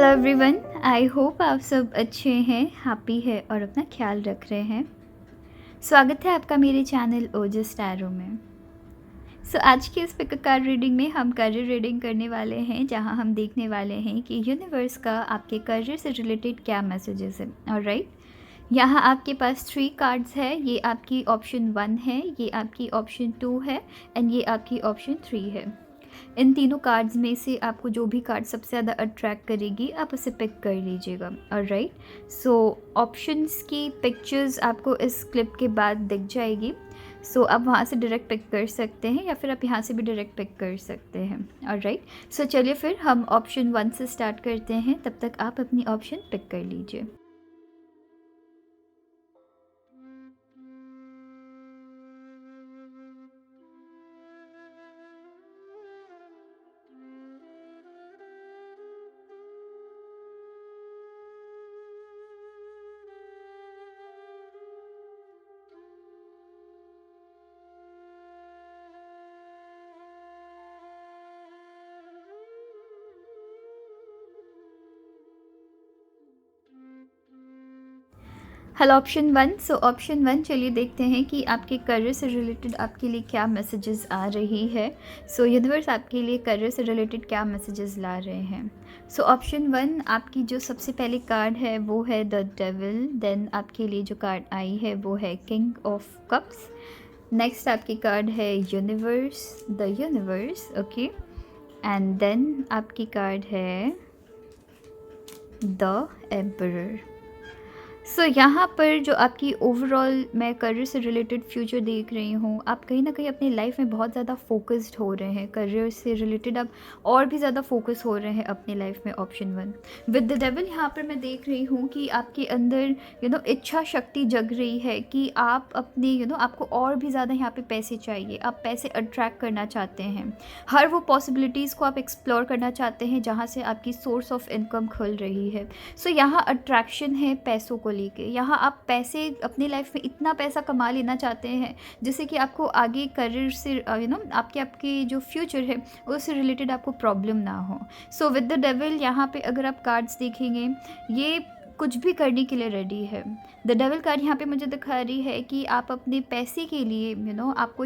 Hello everyone, I hope आप सब अच्छे हैं, हैप्पी है और अपना ख्याल रख रहे हैं। स्वागत है आपका मेरे चैनल ओजस टैरो में। आज की इस पिक कार्ड रीडिंग में हम करियर रीडिंग करने वाले हैं, जहां हम देखने वाले हैं कि यूनिवर्स का आपके करियर से रिलेटेड क्या मैसेजेस है। ऑलराइट, यहाँ आपके पास 3 कार्ड्स है। ये आपकी ऑप्शन 1 है, ये आपकी ऑप्शन 2 है एंड ये आपकी ऑप्शन 3 है। इन तीनों कार्ड्स में से आपको जो भी कार्ड सबसे ज़्यादा अट्रैक्ट करेगी आप उसे पिक कर लीजिएगा। ऑलराइट, ऑप्शंस की पिक्चर्स आपको इस क्लिप के बाद दिख जाएगी। आप वहाँ से डायरेक्ट पिक कर सकते हैं या फिर आप यहाँ से भी डायरेक्ट पिक कर सकते हैं। ऑलराइट, चलिए फिर हम ऑप्शन 1 से स्टार्ट करते हैं, तब तक आप अपनी ऑप्शन पिक कर लीजिए। Hello option 1। ऑप्शन 1, चलिए देखते हैं कि आपके करियर से रिलेटेड आपके लिए क्या मैसेजेस आ रही है। यूनिवर्स आपके लिए करियर से रिलेटेड क्या मैसेजेस ला रहे हैं। ऑप्शन 1, आपकी जो सबसे पहली कार्ड है वो है द डेविल। देन आपके लिए जो कार्ड आई है वो है किंग ऑफ कप्स। नेक्स्ट आपकी कार्ड है universe, the universe. Okay, and then आपकी कार्ड है द एम्परर। यहाँ पर जो आपकी ओवरऑल मैं करियर से रिलेटेड फ्यूचर देख रही हूँ, आप कहीं ना कहीं अपनी लाइफ में बहुत ज़्यादा फोकस्ड हो रहे हैं। करियर से रिलेटेड आप और भी ज़्यादा फोकस हो रहे हैं अपनी लाइफ में। ऑप्शन 1 विद द डेविल, यहाँ पर मैं देख रही हूँ कि आपके अंदर इच्छा शक्ति जग रही है कि आप अपनी आपको और भी ज़्यादा यहाँ पे पैसे चाहिए। आप पैसे अट्रैक्ट करना चाहते हैं, हर वो पॉसिबिलिटीज़ को आप एक्सप्लोर करना चाहते हैं जहाँ से आपकी सोर्स ऑफ इनकम खुल रही है। यहाँ अट्रैक्शन है पैसों को लेके। यहाँ आप पैसे अपनी लाइफ में इतना पैसा कमा लेना चाहते हैं जिससे कि आपको आगे करियर से आपके जो फ्यूचर है उससे रिलेटेड आपको प्रॉब्लम ना हो। विद द डेविल, यहाँ पे अगर आप कार्ड्स देखेंगे, ये कुछ भी करने के लिए रेडी है। द डेविल कार्ड यहाँ पे मुझे दिखा रही है कि आप अपने पैसे के लिए आपको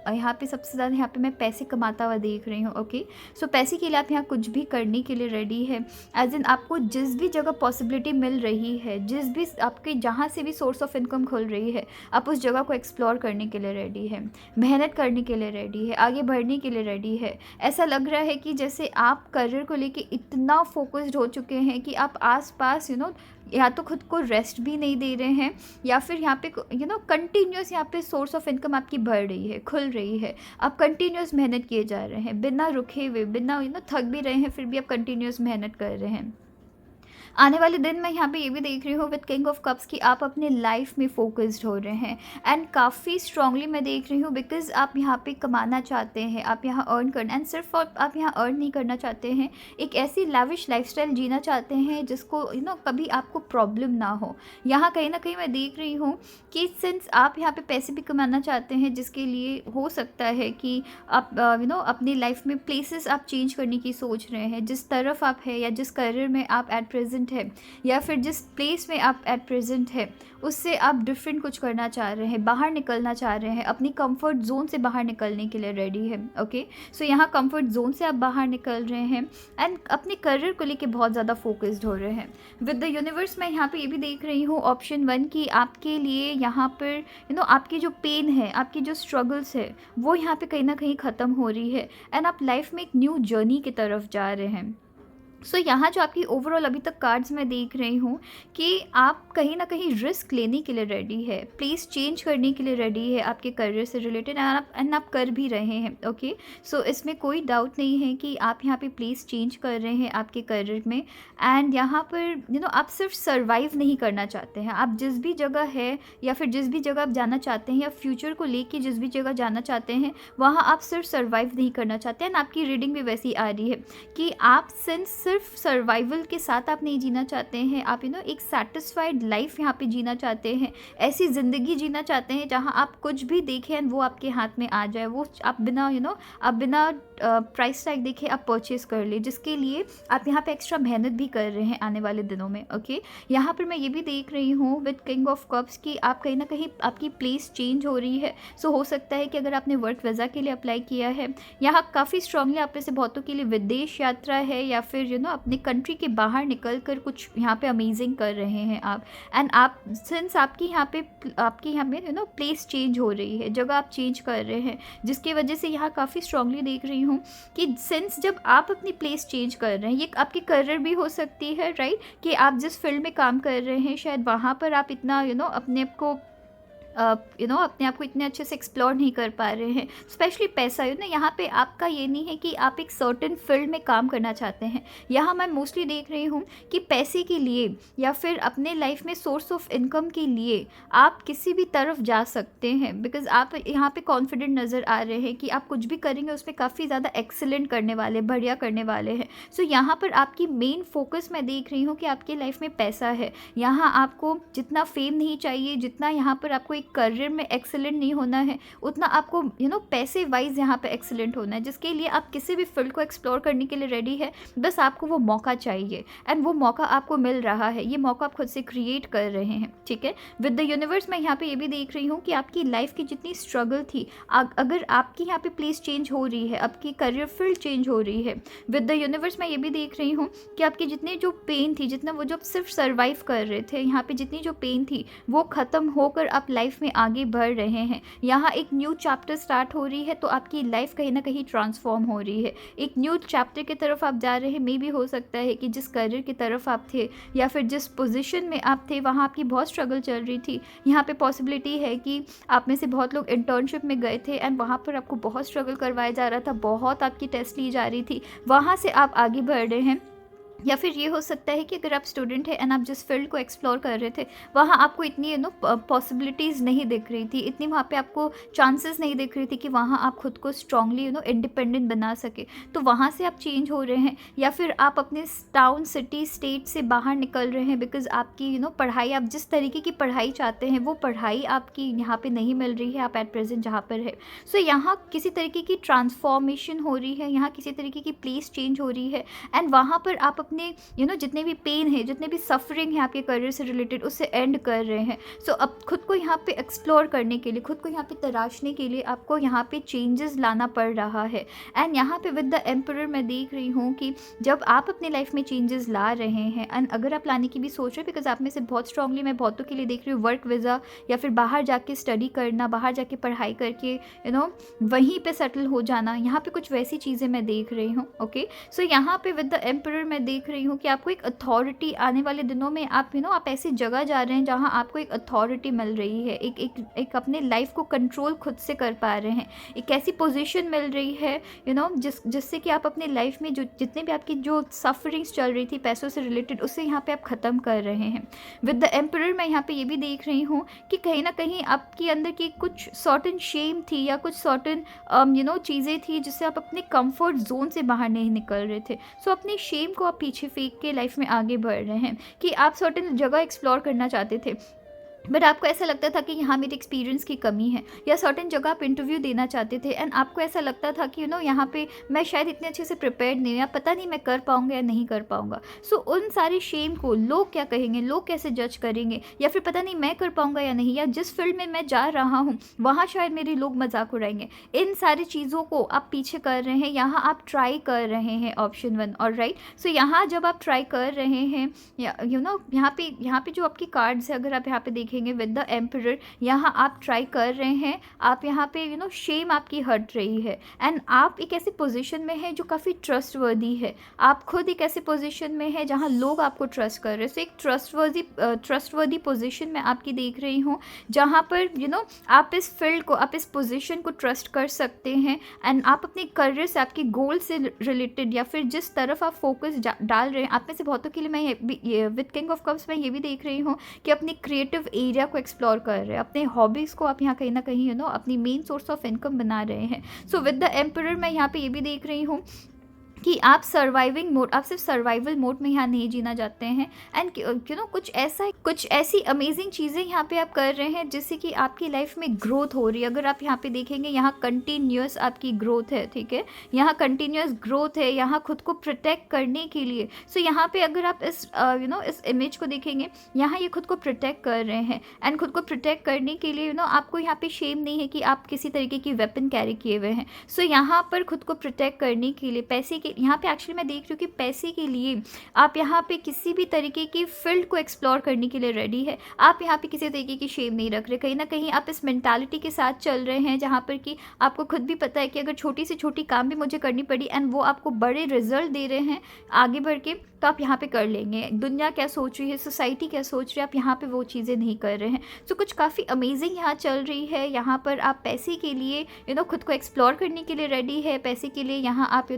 यहाँ पे सबसे ज़्यादा यहाँ पे मैं पैसे कमाता हुआ देख रही हूँ। ओके, पैसे के लिए आप यहाँ कुछ भी करने के लिए रेडी है। एज इन आपको जिस भी जगह पॉसिबिलिटी मिल रही है, जिस भी आपके जहाँ से भी सोर्स ऑफ इनकम खुल रही है, आप उस जगह को एक्सप्लोर करने के लिए रेडी है, मेहनत करने के लिए रेडी है, आगे बढ़ने के लिए रेडी है। ऐसा लग रहा है कि जैसे आप करियर को लेके इतना फोकस्ड हो चुके हैं कि आप आस पास या तो खुद को रेस्ट भी नहीं दे रहे हैं, या फिर यहाँ पे कंटिन्यूस यहाँ पे सोर्स ऑफ इनकम आपकी बढ़ रही है, खुल रही है। आप कंटिन्यूस मेहनत किए जा रहे हैं, बिना रुके हुए, बिना थक भी रहे हैं, फिर भी आप कंटिन्यूस मेहनत कर रहे हैं। आने वाले दिन मैं यहाँ पे ये भी देख रही हूँ विद किंग ऑफ कप्स कि आप अपने लाइफ में फोकस्ड हो रहे हैं एंड काफ़ी स्ट्रांगली मैं देख रही हूँ, बिकॉज आप यहाँ पे कमाना चाहते हैं, आप यहाँ अर्न करना, एंड सिर्फ आप यहाँ अर्न नहीं करना चाहते हैं, एक ऐसी लैविश लाइफस्टाइल जीना चाहते हैं जिसको कभी आपको प्रॉब्लम ना हो। यहाँ कहीं ना कहीं मैं देख रही हूँ कि सिंस आप यहाँ पे पैसे भी कमाना चाहते हैं, जिसके लिए हो सकता है कि आप अपनी लाइफ में प्लेसेस आप चेंज करने की सोच रहे हैं। जिस तरफ आप है या जिस करियर में आप एट प्रेजेंट है या फिर जिस प्लेस में आप एट प्रेजेंट है, उससे आप डिफरेंट कुछ करना चाह रहे हैं, बाहर निकलना चाह रहे हैं, अपनी कंफर्ट जोन से बाहर निकलने के लिए रेडी है। ओके, यहाँ कंफर्ट जोन से आप बाहर निकल रहे हैं एंड अपने करियर को लेके बहुत ज़्यादा फोकस्ड हो रहे हैं। विद द यूनिवर्स मैं यहाँ पे ये भी देख रही हूँ ऑप्शन 1 की आपके लिए यहाँ पर आपकी जो पेन है, आपकी जो स्ट्रगल्स है, वो यहाँ पे कहीं ना कहीं ख़त्म हो रही है एंड आप लाइफ में एक न्यू जर्नी की तरफ जा रहे हैं। यहाँ जो आपकी ओवरऑल अभी तक कार्ड्स मैं देख रही हूँ कि आप कहीं ना कहीं रिस्क लेने के लिए रेडी है, प्लेस चेंज करने के लिए रेडी है आपके करियर से रिलेटेड, एंड आप कर भी रहे हैं। ओके, इसमें कोई डाउट नहीं है कि आप यहाँ पे प्लेस चेंज कर रहे हैं आपके करियर में। एंड यहाँ पर आप सिर्फ सर्वाइव नहीं करना चाहते हैं, आप जिस भी जगह है या फिर जिस भी जगह आप जाना चाहते हैं या फ्यूचर को लेके जिस भी जगह जाना चाहते हैं, वहाँ आप सिर्फ सर्वाइव नहीं करना चाहते हैं। आपकी रीडिंग भी वैसी आ रही है कि आप सिर्फ सर्वाइवल के साथ आप नहीं जीना चाहते हैं, आप एक सेटिस्फाइड लाइफ यहाँ पे जीना चाहते हैं, ऐसी ज़िंदगी जीना चाहते हैं जहाँ आप कुछ भी देखें वो आपके हाथ में आ जाए, वो आप बिना आप बिना प्राइस टैग देखे आप परचेज़ कर ले, जिसके लिए आप यहाँ पे एक्स्ट्रा मेहनत भी कर रहे हैं आने वाले दिनों में। ओके, यहाँ पर मैं ये भी देख रही हूँ विद किंग ऑफ कप्स कि आप कहीं ना कहीं आपकी प्लेस चेंज हो रही है। सो हो सकता है कि अगर आपने वर्क वीज़ा के लिए अप्लाई किया है, यहाँ काफ़ी स्ट्रांगली आप में से बहुतों के लिए विदेश यात्रा है, या फिर अपने कंट्री के बाहर निकल कर कुछ यहाँ पे अमेजिंग कर रहे हैं आप। एंड आप सिंस आपकी यहाँ पे प्लेस चेंज हो रही है, जगह आप चेंज कर रहे हैं, जिसकी वजह से यहाँ काफ़ी स्ट्रांगली देख रही हूँ कि सिंस जब आप अपनी प्लेस चेंज कर रहे हैं, ये आपकी करियर भी हो सकती है, राइट, कि आप जिस फील्ड में काम कर रहे हैं शायद वहाँ पर आप इतना अपने आप को अपने आप को इतने अच्छे से एक्सप्लोर नहीं कर पा रहे हैं। स्पेशली पैसा यहाँ पे आपका ये नहीं है कि आप एक सर्टेन फील्ड में काम करना चाहते हैं। यहाँ मैं मोस्टली देख रही हूँ कि पैसे के लिए या फिर अपने लाइफ में सोर्स ऑफ इनकम के लिए आप किसी भी तरफ जा सकते हैं, बिकॉज आप यहाँ पे कॉन्फिडेंट नज़र आ रहे हैं कि आप कुछ भी करेंगे उसमें काफ़ी ज़्यादा एक्सीलेंट करने वाले, बढ़िया करने वाले हैं। सो यहाँ पर आपकी मेन फोकस मैं देख रही हूँ कि आपकी लाइफ में पैसा है। यहाँ आपको जितना फेम नहीं चाहिए, जितना यहाँ पर आपको करियर में एक्सीलेंट नहीं होना है, उतना आपको पैसे वाइज यहाँ पे एक्सीलेंट होना है, जिसके लिए आप किसी भी फील्ड को एक्सप्लोर करने के लिए रेडी है। बस आपको वो मौका चाहिए, एंड वो मौका आपको मिल रहा है। ये मौका आप खुद से क्रिएट कर रहे हैं, ठीक है। विद द यूनिवर्स मैं यहाँ पे ये भी देख रही हूँ कि आपकी लाइफ की जितनी स्ट्रगल थी, अगर आपकी यहाँ पे प्लेस चेंज हो रही है, आपकी करियर फील्ड चेंज हो रही है, विद द यूनिवर्स मैं ये भी देख रही हूँ कि आपकी जितनी जो पेन थी, जितना वो जो सिर्फ सर्वाइव कर रहे थे, यहाँ पे जितनी जो पेन थी वो ख़त्म होकर आप लाइफ में आगे बढ़ रहे हैं। यहाँ एक न्यू चैप्टर स्टार्ट हो रही है, तो आपकी लाइफ कहीं ना कहीं ट्रांसफॉर्म हो रही है। एक न्यू चैप्टर की तरफ आप जा रहे हैं। मे भी हो सकता है कि जिस करियर की तरफ आप थे या फिर जिस पोजीशन में आप थे वहाँ आपकी बहुत स्ट्रगल चल रही थी। यहाँ पे पॉसिबिलिटी है कि आप में से बहुत लोग इंटर्नशिप में गए थे एंड वहाँ पर आपको बहुत स्ट्रगल करवाया जा रहा था, बहुत आपकी टेस्ट ली जा रही थी, वहाँ से आप आगे बढ़ रहे हैं। या फिर ये हो सकता है कि अगर आप स्टूडेंट हैं एंड आप जिस फील्ड को एक्सप्लोर कर रहे थे वहाँ आपको इतनी पॉसिबिलिटीज़ नहीं दिख रही थी, इतनी वहाँ पे आपको चांसेस नहीं दिख रही थी कि वहाँ आप खुद को स्ट्रांगली इंडिपेंडेंट बना सके, तो वहाँ से आप चेंज हो रहे हैं। या फिर आप अपने टाउन, सिटी, स्टेट से बाहर निकल रहे हैं, बिकॉज आपकी पढ़ाई, आप जिस तरीके की पढ़ाई चाहते हैं वो पढ़ाई आपकी यहाँ पर नहीं मिल रही है, आप एट प्रेजेंट जहाँ पर है। सो यहाँ किसी तरीके की ट्रांसफॉर्मेशन हो रही है, यहाँ किसी तरीके की प्लेस चेंज हो रही है, एंड वहाँ पर आप अपने जितने भी पेन है, जितने भी सफरिंग है आपके करियर से रिलेटेड, उससे एंड कर रहे हैं। सो अब खुद को यहाँ पे एक्सप्लोर करने के लिए, खुद को यहाँ पे तराशने के लिए आपको यहाँ पे चेंजेस लाना पड़ रहा है। एंड यहाँ पे विद द एम्परर मैं देख रही हूँ कि जब आप अपने लाइफ में चेंजेस ला रहे हैं, एंड अगर आप लाने की भी सोच रहे हैं, बिकॉज आप में से बहुत स्ट्रांगली मैं बहुतों के लिए देख रही हूँ वर्क वीज़ा या फिर बाहर जाके स्टडी करना, बाहर जाके पढ़ाई करके वहीं पे सेटल हो जाना, यहाँ पे कुछ वैसी चीज़ें मैं देख रही हूँ। ओके, सो यहाँ पे विद द एम्परर मैं देख रही हूँ कि आपको एक अथॉरिटी आने वाले दिनों में, आप आप ऐसी जगह जा रहे हैं जहाँ आपको एक अथॉरिटी मिल रही है, एक अपने लाइफ को कंट्रोल खुद से कर पा रहे हैं, एक ऐसी पोजीशन मिल रही है जिससे कि आप अपने लाइफ में जो जितने भी आपकी जो सफरिंग्स चल रही थी पैसों से रिलेटेड, उससे यहाँ पे आप ख़त्म कर रहे हैं। विद द एम्परर मैं यहाँ पे ये भी देख रही हूँ कि कहीं ना कहीं आपके अंदर की कुछ सर्टेन शेम थी या कुछ सर्टेन चीज़ें थी जिससे आप अपने कंफर्ट जोन से बाहर नहीं निकल रहे थे। सो अपनी शेम को आप पीछे फेंक के लाइफ में आगे बढ़ रहे हैं कि आप सर्टेन जगह एक्सप्लोर करना चाहते थे, बट आपको ऐसा लगता था कि यहाँ मेरे एक्सपीरियंस की कमी है, या सर्टेन जगह आप इंटरव्यू देना चाहते थे एंड आपको ऐसा लगता था कि यहाँ पे मैं शायद इतने अच्छे से प्रिपेयर्ड नहीं हूँ, या पता नहीं मैं कर पाऊँगा या नहीं कर पाऊँगा। सो उन सारी शेम को, लोग क्या कहेंगे, लोग कैसे जज करेंगे, या फिर पता नहीं मैं कर पाऊँगा या नहीं, या जिस फील्ड में मैं जा रहा हूँ वहाँ शायद मेरे लोग मजाक उड़ाएंगे, इन सारी चीज़ों को आप पीछे कर रहे हैं। यहाँ आप ट्राई कर रहे हैं ऑप्शन 1, और राइट। सो यहाँ जब आप ट्राई कर रहे हैं, यहाँ पे जो आपकी कार्ड्स है, अगर आप यहाँ पे देखें विद द एम्परर, यहाँ आप ट्राई कर रहे हैं, आप यहाँ पे शेम आपकी हट रही है, एंड आप एक ऐसी पोजीशन में है जो काफ़ी ट्रस्टवर्दी है। आप खुद एक ऐसी पोजीशन में है जहाँ लोग आपको ट्रस्ट कर रहे हैं। सो एक ट्रस्टवर्दी पोजीशन में आपकी देख रही हूँ, जहाँ पर आप इस फील्ड को, आप इस पोजीशन को ट्रस्ट कर सकते हैं, एंड आप अपने करियर से, आपके गोल से रिलेटेड या फिर जिस तरफ आप फोकस डाल रहे हैं, आप में से बहुतों के लिए मैं विद किंग ऑफ कप्स में ये भी देख रही हूँ कि अपनी क्रिएटिव एरिया को एक्सप्लोर कर रहे हैं, अपने हॉबीज़ को आप यहाँ कहीं ना कहीं अपनी मेन सोर्स ऑफ इनकम बना रहे हैं। सो विद द एम्परर मैं यहाँ पे ये भी देख रही हूँ कि आप सर्वाइविंग मोड, आप सिर्फ सर्वाइवल मोड में यहाँ नहीं जीना चाहते हैं। एंड कुछ ऐसी अमेजिंग चीज़ें यहाँ पे आप कर रहे हैं जिससे कि आपकी लाइफ में ग्रोथ हो रही है। अगर आप यहाँ पे देखेंगे, यहाँ कंटिन्यूअस आपकी ग्रोथ है, ठीक है, यहाँ कंटिन्यूअस ग्रोथ है, यहाँ खुद को प्रोटेक्ट करने के लिए। सो यहाँ पे अगर आप इस इस इमेज को देखेंगे, यहाँ ये खुद को प्रोटेक्ट कर रहे हैं। एंड खुद को प्रोटेक्ट करने के लिए आपको यहाँ पे शेम नहीं है कि आप किसी तरीके की वेपन कैरी किए हुए हैं। सो यहाँ पर खुद को प्रोटेक्ट करने के लिए पैसे के, यहाँ पे एक्चुअली मैं देख रही हूँ कि पैसे के लिए आप यहाँ पे किसी भी तरीके की फील्ड को एक्सप्लोर करने के लिए रेडी है। आप यहाँ पे किसी तरीके की शेम नहीं रख रहे। कहीं ना कहीं आप इस मेंटालिटी के साथ चल रहे हैं जहाँ पर कि आपको खुद भी पता है कि अगर छोटी से छोटी काम भी मुझे करनी पड़ी एंड वो आपको बड़े रिजल्ट दे रहे हैं आगे बढ़ के, तो आप यहाँ पे कर लेंगे। दुनिया क्या सोच रही है, सोसाइटी क्या सोच रही है, आप यहाँ पे वो चीज़ें नहीं कर रहे हैं। सो कुछ काफ़ी अमेजिंग यहाँ चल रही है। यहाँ पर आप पैसे के लिए खुद को एक्सप्लोर करने के लिए रेडी है। पैसे के लिए यहाँ आप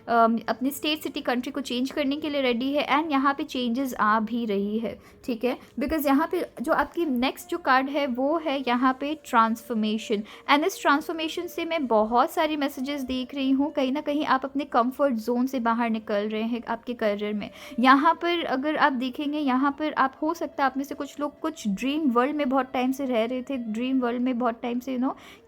अपने स्टेट, सिटी, कंट्री को चेंज करने के लिए रेडी है। एंड यहाँ पे चेंजेस आ भी रही है, ठीक है, बिकॉज यहाँ पे जो आपकी नेक्स्ट जो कार्ड है वो है यहाँ पे ट्रांसफॉर्मेशन। एंड इस ट्रांसफॉर्मेशन से मैं बहुत सारी मैसेजेस देख रही हूँ। कहीं ना कहीं आप अपने कंफर्ट जोन से बाहर निकल रहे हैं आपके करियर में। यहाँ पर अगर आप देखेंगे, यहाँ पर आप, हो सकता है आप में से कुछ लोग कुछ ड्रीम वर्ल्ड में बहुत टाइम से रह रहे थे, ड्रीम वर्ल्ड में बहुत टाइम से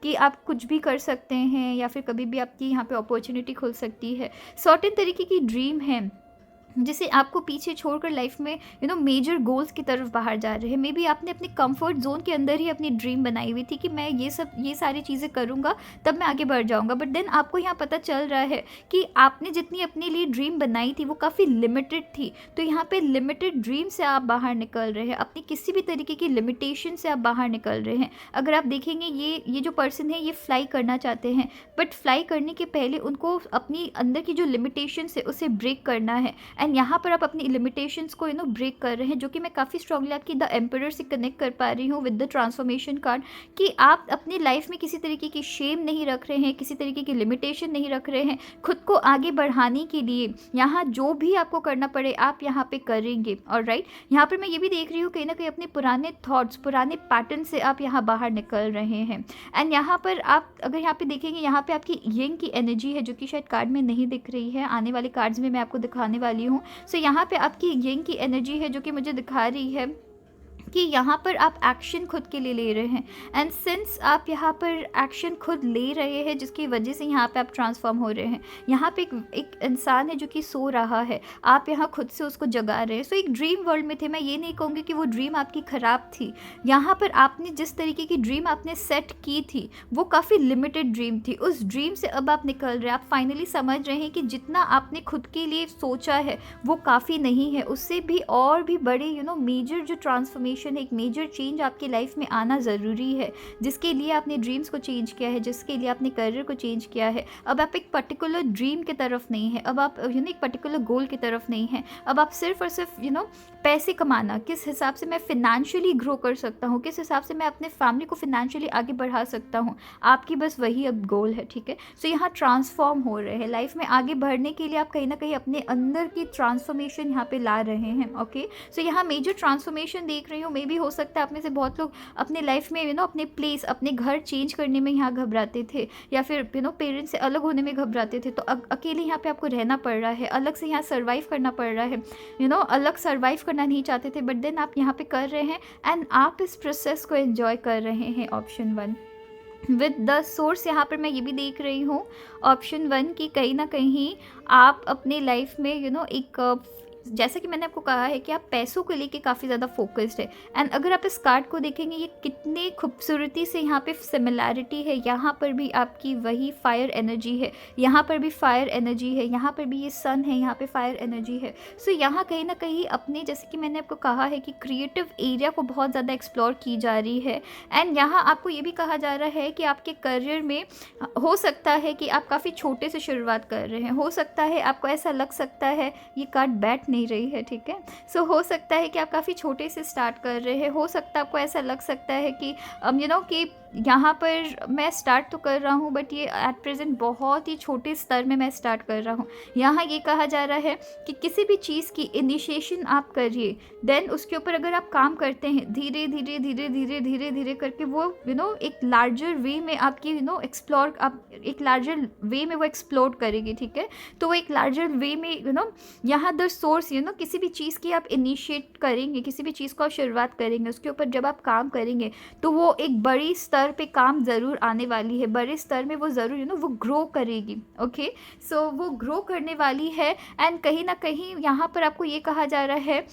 कि आप कुछ भी कर सकते हैं या फिर कभी भी आपकी यहाँ पे अपॉर्चुनिटी खुल सकती है। सर्टेन तरीके की ड्रीम है जिसे आपको पीछे छोड़कर लाइफ में मेजर गोल्स की तरफ बाहर जा रहे हैं। मे बी आपने अपने कंफर्ट जोन के अंदर ही अपनी ड्रीम बनाई हुई थी कि मैं ये सारी चीज़ें करूँगा तब मैं आगे बढ़ जाऊँगा, बट देन आपको यहाँ पता चल रहा है कि आपने जितनी अपने लिए ड्रीम बनाई थी वो काफ़ी लिमिटेड थी। तो यहाँ पे लिमिटेड ड्रीम से आप बाहर निकल रहे हैं, अपनी किसी भी तरीके की लिमिटेशन से आप बाहर निकल रहे हैं। अगर आप देखेंगे, ये जो पर्सन है ये फ्लाई करना चाहते हैं, बट फ्लाई करने के पहले उनको अपनी अंदर की जो लिमिटेशन है उसे ब्रेक करना है। एंड यहाँ पर आप अपनी लिमिटेशंस को ब्रेक कर रहे हैं, जो कि मैं काफ़ी स्ट्रांगली आपकी द एम्परर से कनेक्ट कर पा रही हूँ विद द ट्रांसफॉर्मेशन कार्ड, कि आप अपनी लाइफ में किसी तरीके की शेम नहीं रख रहे हैं, किसी तरीके की लिमिटेशन नहीं रख रहे हैं। खुद को आगे बढ़ाने के लिए यहाँ जो भी आपको करना पड़े आप यहाँ पे करेंगे। और राइट, यहाँ पर मैं ये भी देख रही हूँ कहीं ना कहीं अपने पुराने थॉट्स, पुराने पैटर्न से आप यहाँ बाहर निकल रहे हैं। एंड यहाँ पर आप अगर यहाँ पे देखेंगे, यहाँ पे आपकी यंग की एनर्जी है जो कि शायद कार्ड में नहीं दिख रही है, आने वाले कार्ड्स में मैं आपको दिखाने वाली हूँ। सो यहाँ पे आपकी यंग की एनर्जी है जो कि मुझे दिखा रही है कि यहाँ पर आप एक्शन खुद के लिए ले रहे हैं। एंड सिंस आप यहाँ पर एक्शन खुद ले रहे हैं जिसकी वजह से यहाँ पे आप ट्रांसफॉर्म हो रहे हैं। यहाँ पे एक इंसान है जो कि सो रहा है, आप यहाँ खुद से उसको जगा रहे हैं। सो एक ड्रीम वर्ल्ड में थे। मैं ये नहीं कहूँगी कि वो ड्रीम आपकी ख़राब थी। यहाँ पर आपने जिस तरीके की ड्रीम आपने सेट की थी वो काफ़ी लिमिटेड ड्रीम थी। उस ड्रीम से अब आप निकल रहे हैं। आप फाइनली समझ रहे हैं कि जितना आपने खुद के लिए सोचा है वो काफ़ी नहीं है, उससे भी और भी बड़े मेजर जो ट्रांसफॉर्मेशन, एक मेजर चेंज आपकी लाइफ में आना ज़रूरी है, जिसके लिए आपने ड्रीम्स को चेंज किया है, जिसके लिए आपने करियर को चेंज किया है। अब आप एक पर्टिकुलर ड्रीम की तरफ नहीं है, अब आप एक पर्टिकुलर गोल की तरफ नहीं है। अब आप सिर्फ और सिर्फ पैसे कमाना, किस हिसाब से मैं फिनेंशियली ग्रो कर सकता हूँ, किस हिसाब से मैं अपने फैमिली को फिनेंशियली आगे बढ़ा सकता हूँ, आपकी बस वही अब गोल है, ठीक है। सो यहाँ ट्रांसफॉर्म हो रहे हैं। लाइफ में आगे बढ़ने के लिए आप कहीं ना कहीं अपने अंदर की ट्रांसफॉर्मेशन यहाँ पे ला रहे हैं, ओके। सो यहाँ मेजर ट्रांसफॉर्मेशन देख रही हूँ। मे भी हो सकता है आप में से बहुत लोग अपने लाइफ में अपने प्लेस, अपने घर चेंज करने में यहाँ घबराते थे, या फिर पेरेंट्स से अलग होने में घबराते थे। तो अकेले यहाँ पे आपको रहना पड़ रहा है, अलग से यहाँ सर्वाइव करना पड़ रहा है, अलग सर्वाइव करना नहीं चाहते थे, बट देन आप यहाँ पे कर रहे हैं एंड आप इस प्रोसेस को एंजॉय कर रहे हैं। ऑप्शन 1 विद द सोर्स, यहाँ पर मैं ये भी देख रही हूँ ऑप्शन 1 की कहीं ना कहीं आप अपने लाइफ में एक जैसा कि मैंने आपको कहा है कि आप पैसों को लेके काफ़ी ज़्यादा फोकस्ड है। एंड अगर आप इस कार्ड को देखेंगे, ये कितने खूबसूरती से यहाँ पे सिमिलैरिटी है। यहाँ पर भी आपकी वही फायर एनर्जी है, यहाँ पर भी फायर एनर्जी है, यहाँ पर भी ये सन है, यहाँ पे फायर एनर्जी है। सो यहाँ कहीं ना कहीं अपने, जैसे कि मैंने आपको कहा है कि क्रिएटिव एरिया को बहुत ज़्यादा एक्सप्लोर की जा रही है। एंड यहाँ आपको ये भी कहा जा रहा है कि आपके करियर में हो सकता है कि आप काफ़ी छोटे से शुरुआत कर रहे हैं, हो सकता है आपको ऐसा लग सकता है, ये कार्ड बैट नहीं रही है, ठीक है। सो हो सकता है कि आप काफ़ी छोटे से स्टार्ट कर रहे हैं, हो सकता है आपको ऐसा लग सकता है कि कि यहाँ पर मैं स्टार्ट तो कर रहा हूँ बट ये एट प्रेजेंट बहुत ही छोटे स्तर में मैं स्टार्ट कर रहा हूँ। यहाँ ये कहा जा रहा है कि किसी भी चीज़ की इनिशिएशन आप करिए, देन उसके ऊपर अगर आप काम करते हैं धीरे धीरे धीरे धीरे धीरे धीरे करके वो एक लार्जर वे में आपकी एक्सप्लोर, आप एक लार्जर वे में वो एक्सप्लोर करेगी, ठीक है। तो वो एक लार्जर वे में यहाँ द सोर्स किसी भी चीज़ की आप इनिशिएट करेंगे, किसी भी चीज़ को आप शुरुआत करेंगे, उसके ऊपर जब आप काम करेंगे तो वो एक बड़ी स्तर पे काम ज़रूर आने वाली है, बड़े स्तर में वो ज़रूर वो ग्रो करेगी। ओके, सो वो ग्रो करने वाली है। एंड कहीं ना कहीं यहाँ पर आपको ये कहा जा रहा है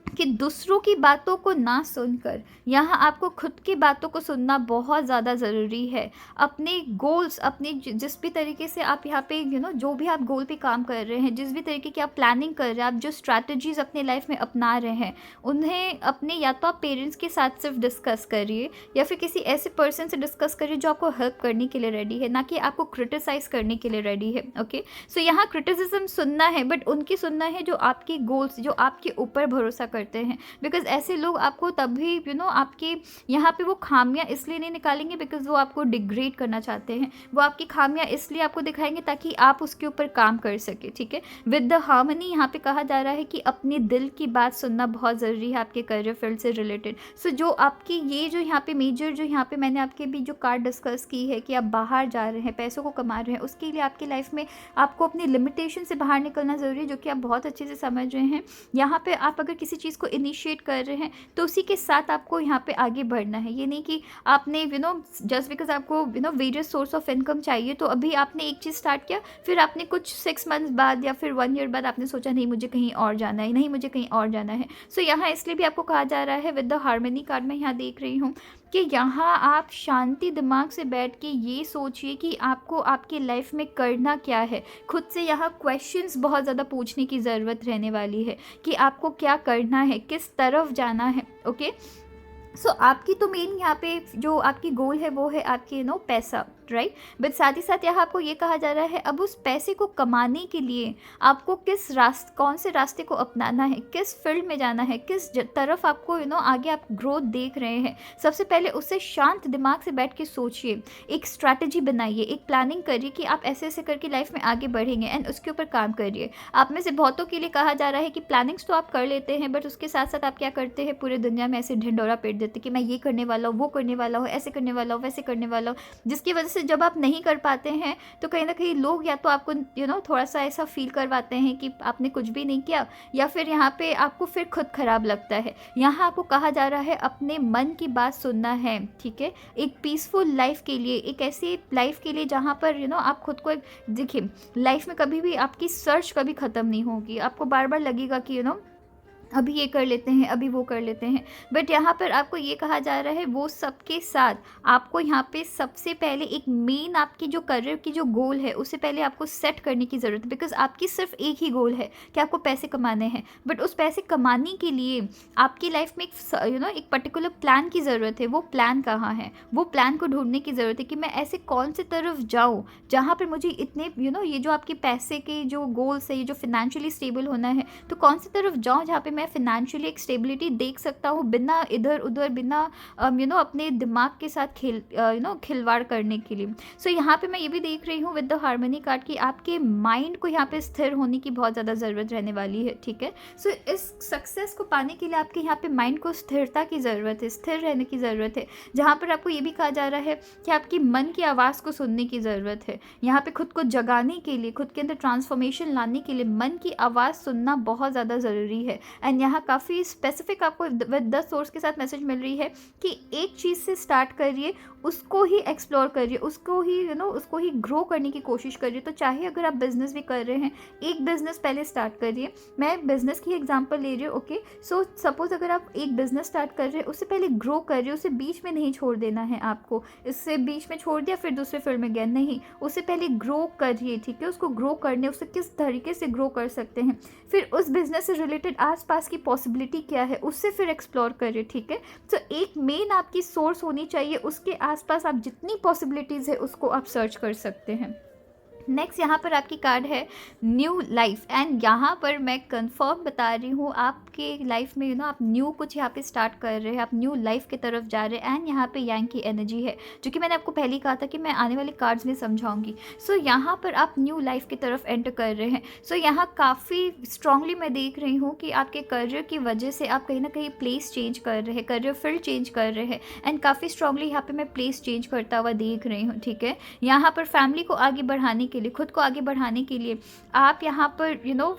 कि दूसरों की बातों को ना सुनकर यहाँ आपको खुद की बातों को सुनना बहुत ज़्यादा ज़रूरी है। अपने गोल्स, अपने जिस भी तरीके से आप यहाँ पे जो भी आप गोल पे काम कर रहे हैं, जिस भी तरीके की आप प्लानिंग कर रहे हैं, आप जो स्ट्रैटेजीज़ अपने लाइफ में अपना रहे हैं, उन्हें अपने या तो आप पेरेंट्स के साथ सिर्फ डिस्कस करिए या फिर किसी ऐसे पर्सन से डिस्कस करिए जो आपको हेल्प करने के लिए रेडी है, ना कि आपको क्रिटिसाइज़ करने के लिए रेडी है। ओके, सो यहाँ क्रिटिसिज्म सुनना है बट उनकी सुनना है जो आपके गोल्स, जो आपके ऊपर भरोसा करते हैं। बिकॉज ऐसे लोग आपको तभी आपके यहाँ पे वो खामियां इसलिए नहीं निकालेंगे बिकॉज वो आपको डिग्रेड करना चाहते हैं, वो आपकी खामियां इसलिए आपको दिखाएंगे ताकि आप उसके ऊपर काम कर सके, ठीक है। विद द हार्मनी यहाँ पे कहा जा रहा है कि अपने दिल की बात सुनना बहुत ज़रूरी है आपके करियर फील्ड से रिलेटेड। सो जो आपकी ये जो यहाँ पे मेजर, जो यहाँ पे मैंने आपके भी जो कार्ड डिस्कस की है कि आप बाहर जा रहे हैं, पैसों को कमा रहे हैं, उसके लिए आपकी लाइफ में आपको अपनी लिमिटेशन से बाहर निकलना ज़रूरी है, जो कि आप बहुत अच्छे से समझ रहे हैं। यहाँ पे आप अगर किसी चीज़ को इनिशिएट कर रहे हैं तो उसी के साथ आपको यहाँ पे आगे बढ़ना है। ये नहीं कि आपने जस्ट बिकॉज आपको वेरियस सोर्स ऑफ इनकम चाहिए तो अभी आपने एक चीज़ स्टार्ट किया, फिर आपने कुछ 6 मंथ्स बाद या फिर 1 ईयर बाद आपने सोचा नहीं मुझे कहीं और जाना है, नहीं मुझे कहीं और जाना है। सो यहाँ इसलिए भी आपको कहा जा रहा है विद द हार्मनी कार्ड में यहाँ देख रही हूँ कि यहाँ आप शांति दिमाग से बैठ के ये सोचिए कि आपको आपकी लाइफ में करना क्या है। खुद से यहाँ क्वेश्चंस बहुत ज़्यादा पूछने की ज़रूरत रहने वाली है कि आपको क्या करना है, किस तरफ जाना है। ओके, सो आपकी तो मेन यहाँ पे जो आपकी गोल है वो है आपकी पैसा, राइट। बट साथ ही साथ यहाँ आपको ये कहा जा रहा है अब उस पैसे को कमाने के लिए आपको कौन से रास्ते को अपनाना है, किस फील्ड में जाना है, किस तरफ आपको आगे आप ग्रोथ देख रहे हैं। सबसे पहले उससे शांत दिमाग से बैठ के सोचिए, एक स्ट्रैटेजी बनाइए, एक प्लानिंग करिए कि आप ऐसे ऐसे करके लाइफ में आगे बढ़ेंगे एंड उसके ऊपर काम करिए। आप में से बहुतों के लिए कहा जा रहा है कि प्लानिंग्स तो आप कर लेते हैं बट उसके साथ साथ आप क्या करते हैं, पूरे दुनिया में ऐसे ढिंडोरा पीट देते कि मैं ये करने वाला हूँ, वो करने वाला हूँ, ऐसे करने वाला हूँ, वैसे करने वाला हूँ, जिसकी वजह से जब आप नहीं कर पाते हैं तो कहीं ना कहीं लोग या तो आपको थोड़ा सा ऐसा फील करवाते हैं कि आपने कुछ भी नहीं किया, या फिर यहाँ पे आपको फिर खुद खराब लगता है। यहाँ आपको कहा जा रहा है अपने मन की बात सुनना है, ठीक है। एक पीसफुल लाइफ के लिए, एक ऐसी लाइफ के लिए जहाँ पर आप खुद को देखिए, लाइफ में कभी भी आपकी सर्च कभी ख़त्म नहीं होगी। आपको बार बार लगेगा कि अभी ये कर लेते हैं, अभी वो कर लेते हैं, बट यहाँ पर आपको ये कहा जा रहा है वो सबके साथ आपको यहाँ पे सबसे पहले एक मेन आपकी जो करियर की जो गोल है उसे पहले आपको सेट करने की ज़रूरत है। बिकॉज आपकी सिर्फ एक ही गोल है कि आपको पैसे कमाने हैं, बट उस पैसे कमाने के लिए आपकी लाइफ में एक पर्टिकुलर प्लान की ज़रूरत है। वो प्लान कहाँ है, वो प्लान को ढूंढने की ज़रूरत है कि मैं ऐसे कौन से तरफ जाऊँ जहाँ पर मुझे इतने ये जो आपके पैसे के जो गोल्स है, ये जो फिनेंशियली स्टेबल होना है, तो कौन सी तरफ जाऊँ जहाँ पे मैं फिनेंशियली एक स्टेबिलिटी देख सकता हूँ बिना इधर उधर, बिना अपने दिमाग के साथ खिलवाड़ करने के लिए। सो यहाँ पे मैं ये भी देख रही हूँ विद द हार्मनी कार्ड कि आपके माइंड को यहाँ पे स्थिर होने की बहुत ज़्यादा ज़रूरत रहने वाली है, ठीक है। सो इस सक्सेस को पाने के लिए आपके यहाँ पे माइंड को स्थिरता की ज़रूरत है, स्थिर रहने की ज़रूरत है। जहाँ पर आपको ये भी कहा जा रहा है कि आपकी मन की आवाज़ को सुनने की ज़रूरत है। यहाँ पे खुद को जगाने के लिए, खुद के अंदर ट्रांसफॉर्मेशन लाने के लिए मन की आवाज़ सुनना बहुत ज़्यादा ज़रूरी है। एंड यहाँ काफ़ी स्पेसिफिक आपको विद द सोर्स के साथ मैसेज मिल रही है कि एक चीज़ से स्टार्ट करिए, उसको ही एक्सप्लोर करिए, उसको ही उसको ही ग्रो करने की कोशिश करिए। तो चाहे अगर आप बिजनेस भी कर रहे हैं, एक बिजनेस पहले स्टार्ट करिए। मैं बिजनेस की एग्जांपल ले रही हूँ, ओके। सो सपोज अगर आप एक बिजनेस स्टार्ट कर रहे हैं, उससे पहले ग्रो करिए, उसे बीच में नहीं छोड़ देना है आपको। इससे बीच में छोड़ दिया फिर दूसरे फील्ड में गया, नहीं, उससे पहले ग्रो करिए, ठीक है। उसको ग्रो करने, उससे किस तरीके से ग्रो कर सकते हैं, फिर उस बिजनेस से रिलेटेड आसपास की पॉसिबिलिटी क्या है उससे फिर एक्सप्लोर करिए, ठीक है। तो एक मेन आपकी सोर्स होनी चाहिए, उसके आसपास आप जितनी पॉसिबिलिटीज़ है उसको आप सर्च कर सकते हैं। नेक्स्ट यहाँ पर आपकी कार्ड है न्यू लाइफ, एंड यहाँ पर मैं कंफर्म बता रही हूँ आपके लाइफ में आप न्यू कुछ यहाँ पे स्टार्ट कर रहे हैं, आप न्यू लाइफ की तरफ जा रहे हैं। एंड यहाँ पे यांग की एनर्जी है, जो कि मैंने आपको पहले ही कहा था कि मैं आने वाले कार्ड्स में समझाऊंगी। सो यहाँ पर आप न्यू लाइफ की तरफ एंटर कर रहे हैं। सो यहाँ काफ़ी स्ट्रांगली मैं देख रही हूँ कि आपके करियर की वजह से आप कहीं ना कहीं प्लेस चेंज कर रहे हैं, करियर फील्ड चेंज कर रहे हैं। एंड काफ़ी स्ट्रांगली यहाँ पे मैं प्लेस चेंज करता हुआ देख रही हूँ, ठीक है। यहाँ पर फैमिली को आगे बढ़ाने के लिए, खुद को आगे बढ़ाने के लिए आप यहाँ पर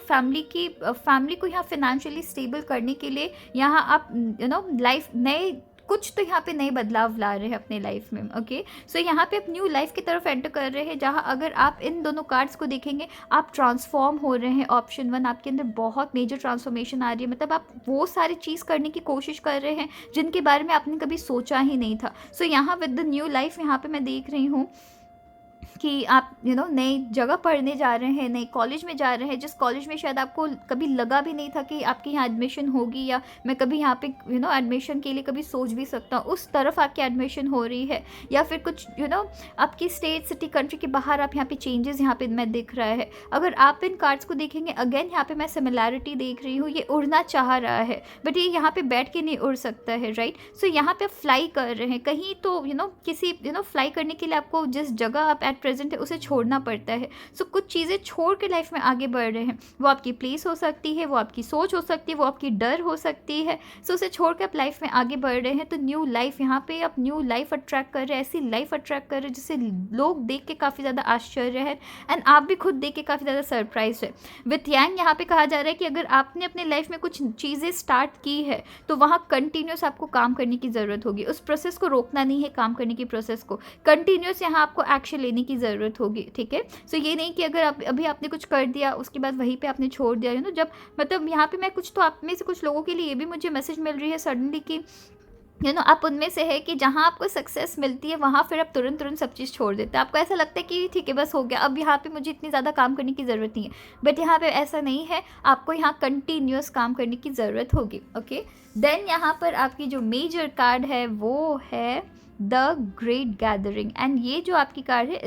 फैमिली को यहाँ फाइनेंशियली स्टेबल करने के लिए यहाँ आप लाइफ नए कुछ तो यहाँ पे नए बदलाव ला रहे हैं अपने लाइफ में। ओके, सो यहाँ पे आप न्यू लाइफ की तरफ एंटर कर रहे हैं, जहाँ अगर आप इन दोनों कार्ड्स को देखेंगे आप ट्रांसफॉर्म हो रहे हैं। ऑप्शन 1, आपके अंदर बहुत मेजर ट्रांसफॉर्मेशन आ रही है, मतलब आप वो सारी चीज़ करने की कोशिश कर रहे हैं जिनके बारे में आपने कभी सोचा ही नहीं था। सो यहाँ विद द न्यू लाइफ यहाँ पे मैं देख रही हूँ कि आप नई जगह पढ़ने जा रहे हैं, नए कॉलेज में जा रहे हैं, जिस कॉलेज में शायद आपको कभी लगा भी नहीं था कि आपकी यहाँ एडमिशन होगी, या मैं कभी यहाँ पे एडमिशन के लिए कभी सोच भी सकता हूँ, उस तरफ आपकी एडमिशन हो रही है। या फिर कुछ आपकी स्टेट, सिटी, कंट्री के बाहर आप यहाँ पे चेंजेस यहाँ पे मैं दिख रहा है। अगर आप इन कार्ड्स को देखेंगे, अगेन यहाँ पे मैं सिमिलैरिटी देख रही हूँ। ये उड़ना चाह रहा है बट ये यहाँ पे बैठ के नहीं उड़ सकता है, राइट। सो यहाँ पे फ्लाई कर रहे हैं कहीं, तो किसी फ्लाई करने के लिए आपको जिस जगह आप एट प्रेजेंट है उसे छोड़ना पड़ता है। सो कुछ चीज़ें छोड़ के लाइफ में आगे बढ़ रहे हैं। वो आपकी प्लेस हो सकती है, वो आपकी सोच हो सकती है, वो आपकी डर हो सकती है। सो उसे छोड़ के आप लाइफ में आगे बढ़ रहे हैं। तो न्यू लाइफ यहाँ पे आप न्यू लाइफ अट्रैक्ट कर रहे हैं, ऐसी लाइफ अट्रैक्ट कर रहे हैं जिसे लोग देख के काफ़ी ज़्यादा आश्चर्य है, एंड आप भी खुद देख के काफ़ी ज़्यादा सरप्राइज है। विथ यांग यहाँ पे कहा जा रहा है कि अगर आपने अपने लाइफ में कुछ चीज़ें स्टार्ट की है तो वहाँ कंटिन्यूस आपको काम करने की ज़रूरत होगी। उस प्रोसेस को रोकना नहीं है, काम करने की प्रोसेस को कंटिन्यूस यहाँ आपको एक्शन लेने की ज़रूरत होगी, ठीक है। सो ये नहीं कि अगर आप अभी आपने कुछ कर दिया उसके बाद वहीं पे आपने छोड़ दिया, जब मतलब यहाँ पे मैं कुछ, तो आप में से कुछ लोगों के लिए ये भी मुझे मैसेज मिल रही है सडनली कि आप उनमें से है कि जहाँ आपको सक्सेस मिलती है वहाँ फिर आप तुरंत सब चीज़ छोड़ देते हैं। आपको ऐसा लगता है कि ठीक है बस हो गया, अब यहाँ पे मुझे इतनी ज़्यादा काम करने की ज़रूरत नहीं है, बट यहाँ पे ऐसा नहीं है, आपको यहाँ कंटिन्यूस काम करने की ज़रूरत होगी। ओके, देन यहाँ पर आपकी जो मेजर कार्ड है वो है द ग्रेट गैदरिंग, एंड ये जो आपकी कार्ड है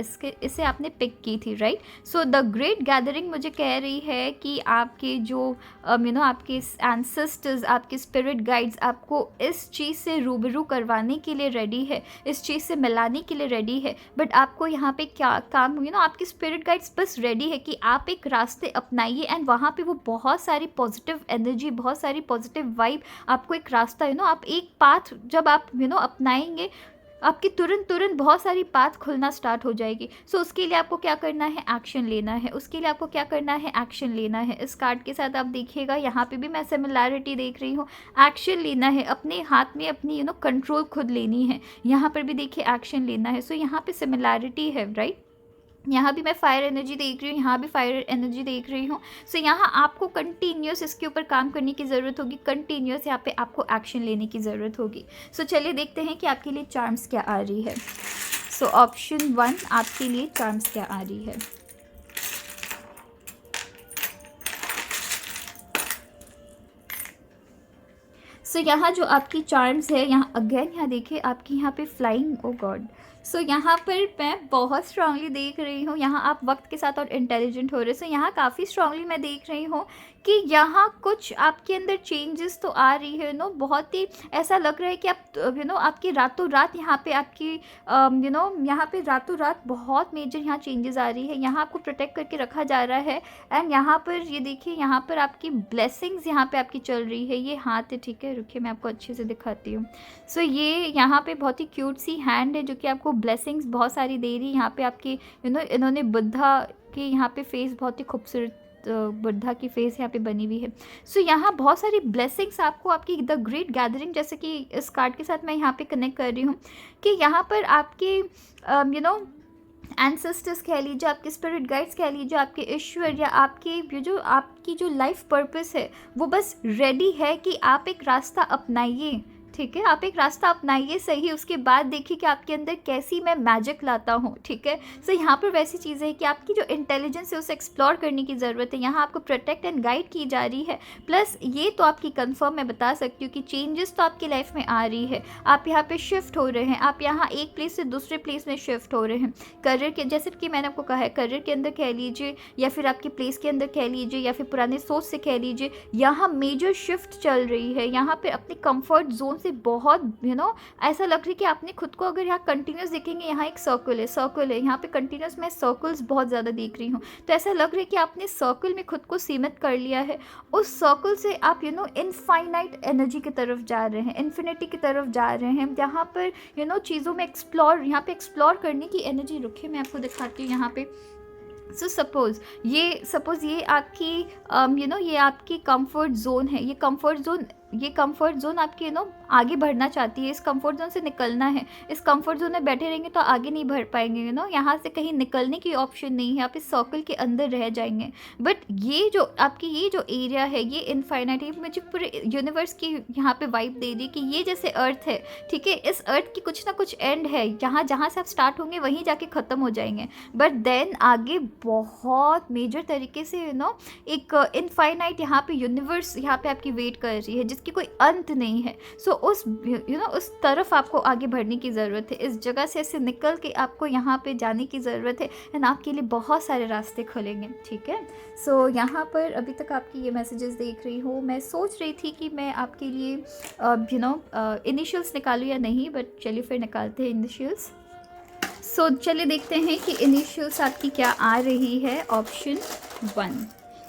इसे आपने पिक की थी, right. So the great gathering मुझे कह रही है कि आपके जो आपके एंसेस्टर्स, आपके स्पिरिट गाइड्स आपको इस चीज़ से रूबरू करवाने के लिए रेडी है, इस चीज़ से मिलाने के लिए रेडी है। बट आपको यहाँ पे क्या काम, आपके स्पिरिट गाइड्स बस रेडी है कि आप एक रास्ते अपनाइए, एंड वहाँ पे वो बहुत सारी पॉजिटिव एनर्जी, बहुत सारी पॉजिटिव वाइब, आपको एक रास्ता आप एक पाथ जब आप अपनाएंगे, आपकी तुरंत बहुत सारी पाथ खुलना स्टार्ट हो जाएगी। सो उसके लिए आपको क्या करना है, एक्शन लेना है। उसके लिए आपको क्या करना है, एक्शन लेना है। इस कार्ड के साथ आप देखिएगा यहाँ पे भी मैं सिमिलैरिटी देख रही हूँ। एक्शन लेना है, अपने हाथ में अपनी कंट्रोल खुद लेनी है। यहाँ पर भी देखिए एक्शन लेना है। सो यहाँ पे सिमिलैरिटी है, राइट। यहाँ भी मैं फायर एनर्जी देख रही हूँ, यहाँ भी फायर एनर्जी देख रही हूँ। सो यहाँ आपको कंटिन्यूस इसके ऊपर काम करने की ज़रूरत होगी, कंटिन्यूस यहाँ पे आपको एक्शन लेने की ज़रूरत होगी। सो चलिए देखते हैं कि आपके लिए चार्म्स क्या आ रही है। सो ऑप्शन 1 आपके लिए चार्म्स क्या आ रही है। सो यहाँ जो आपकी चार्म्स है, यहाँ अगेन यहाँ देखिए आपकी यहाँ पे फ्लाइंग, ओ गॉड। सो यहाँ पर मैं बहुत स्ट्रांगली देख रही हूँ, यहाँ आप वक्त के साथ और इंटेलिजेंट हो रहे। सो यहाँ काफ़ी स्ट्रांगली मैं देख रही हूँ कि यहाँ कुछ आपके अंदर चेंजेस तो आ रही है। बहुत ही ऐसा लग रहा है कि आप आपकी रातों रात यहाँ पे आपकी यहाँ पे रातों रात बहुत मेजर यहाँ चेंजेस आ रही है। यहाँ आपको प्रोटेक्ट करके रखा जा रहा है, एंड यहाँ पर ये देखिए यहाँ पर आपकी ब्लेसिंग्स यहाँ पे आपकी चल रही है। ये हाथ है, ठीक है, रुकिए मैं आपको अच्छे से दिखाती हूँ। सो ये यहाँ पे बहुत ही क्यूट सी हैंड है जो कि आपको ब्लेसिंग्स बहुत सारी दे रही है। यहाँ पे आपकी इन्होंने बुद्धा के यहाँ पे फेस, बहुत ही खूबसूरत बुद्धा की फेस यहाँ पे बनी हुई है। सो यहाँ बहुत सारी ब्लेसिंग्स आपको आपकी द ग्रेट गैदरिंग, जैसे कि इस कार्ड के साथ मैं यहाँ पे कनेक्ट कर रही हूँ कि यहाँ पर आपके एंसेस्टर्स कह लीजिए, आपके स्पिरिट गाइड्स कह लीजिए, आपके ईश्वर या आपके जो आपकी जो लाइफ पर्पस है वो बस रेडी है कि आप एक रास्ता अपनाइए, ठीक है? आप एक रास्ता अपनाइए सही, उसके बाद देखिए कि आपके अंदर कैसी मैं मैजिक लाता हूँ, ठीक है? सो यहाँ पर वैसी चीज़ें हैं कि आपकी जो इंटेलिजेंस है उसे एक्सप्लोर करने की ज़रूरत है। यहाँ आपको प्रोटेक्ट एंड गाइड की जा रही है। प्लस ये तो आपकी कन्फर्म मैं बता सकती हूँ कि चेंजेस तो आपकी लाइफ में आ रही है। आप यहाँ पे शिफ्ट हो रहे हैं, आप यहाँ एक प्लेस से दूसरे प्लेस में शिफ्ट हो रहे हैं। करियर के, जैसे कि मैंने आपको कहा है, करियर के अंदर कह लीजिए या फिर आपकी प्लेस के अंदर कह लीजिए या फिर पुराने सोच से कह लीजिए, यहाँ मेजर शिफ्ट चल रही है। यहाँ पे अपने कंफर्ट जोन से बहुत ऐसा लग रहा है कि आपने खुद को, अगर यहाँ कंटिन्यूस देखेंगे, यहाँ एक सर्कल है, यहाँ पे कंटिन्यूस मैं सर्कल्स बहुत ज़्यादा देख रही हूँ। तो ऐसा लग रहा है कि आपने सर्कल में खुद को सीमित कर लिया है। उस सर्कल से आप इनफाइनाइट एनर्जी की तरफ जा रहे हैं, इन्फिनिटी की तरफ जा रहे हैं, जहाँ पर चीज़ों में यहाँ पे एक्सप्लोर करने की एनर्जी। रुकिए मैं आपको दिखाती हूँ यहाँ पे। सपोज़ ये आपकी ये आपकी कंफर्ट जोन है। ये कंफर्ट जोन आपकी आगे बढ़ना चाहती है, इस कंफर्ट जोन से निकलना है। इस कंफर्ट जोन में बैठे रहेंगे तो आगे नहीं बढ़ पाएंगे। यहाँ से कहीं निकलने की ऑप्शन नहीं है, आप इस सर्कल के अंदर रह जाएंगे। बट ये जो एरिया है, ये इनफाइनाइट, मुझे पूरे यूनिवर्स की यहाँ पे वाइब दे दी कि ये जैसे अर्थ है, ठीक है? इस अर्थ की कुछ ना कुछ एंड है, जहाँ से आप स्टार्ट होंगे वहीं जाके ख़त्म हो जाएंगे। बट देन आगे बहुत मेजर तरीके से एक इनफाइनाइट यहाँ पे यूनिवर्स यहाँ पे आपकी वेट कर रही है, जिसकी कोई अंत नहीं है। सो उस उस तरफ आपको आगे बढ़ने की ज़रूरत है। इस जगह से ऐसे निकल के आपको यहाँ पे जाने की ज़रूरत है, एंड आपके लिए बहुत सारे रास्ते खुलेंगे, ठीक है? सो यहाँ पर अभी तक आपकी ये मैसेजेस देख रही हूँ। मैं सोच रही थी कि मैं आपके लिए इनिशियल्स निकालूँ या नहीं, बट चलिए फिर निकालते हैं इनिशियल्स। सो चलिए देखते हैं कि इनिशियल्स आपकी क्या आ रही है। ऑप्शन 1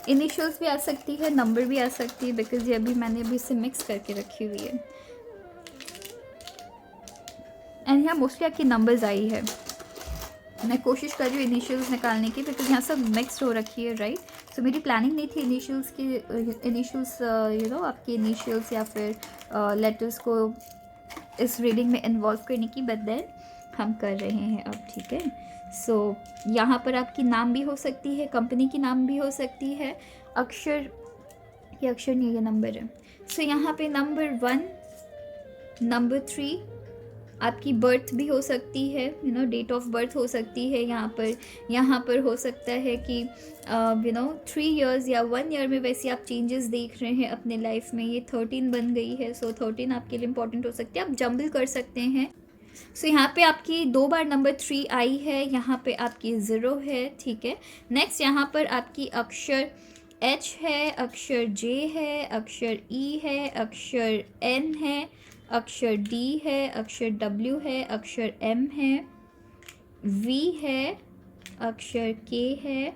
इनिशियल्स भी आ सकती है, नंबर भी आ सकती है, बिकॉज ये मैंने इसे मिक्स करके रखी हुई है। एंड यहाँ मोस्टली आपकी नंबर्स आई है। मैं कोशिश कर रही हूँ इनिशियल्स निकालने की, बिकॉज यहाँ सब मिक्सड हो रखी है, राइट? सो मेरी प्लानिंग नहीं थी इनिशियल्स आपकी इनिशियल्स या फिर लेटर्स को इस रीडिंग में इन्वॉल्व करने की, बट देन हम कर रहे हैं अब, ठीक है? सो यहाँ पर आपकी नाम भी हो सकती है, कंपनी की नाम भी हो सकती है, ये अक्षर नहीं, ये नंबर है। सो यहाँ पे नंबर 1, नंबर 3, आपकी बर्थ भी हो सकती है, डेट ऑफ बर्थ हो सकती है। यहाँ पर हो सकता है कि 3 इयर्स या 1 ईयर में वैसे आप चेंजेस देख रहे हैं अपने लाइफ में। ये 13 बन गई है, सो 13 आपके लिए इंपॉर्टेंट हो सकती है। आप जंबल कर सकते हैं। सो यहाँ पे आपकी 2 बार नंबर 3 आई है, यहाँ पे आपकी 0 है, ठीक है? नेक्स्ट यहाँ पर आपकी अक्षर H है, अक्षर J है, अक्षर E है, अक्षर N है, अक्षर D है, अक्षर W है, अक्षर M है, V है, अक्षर K है,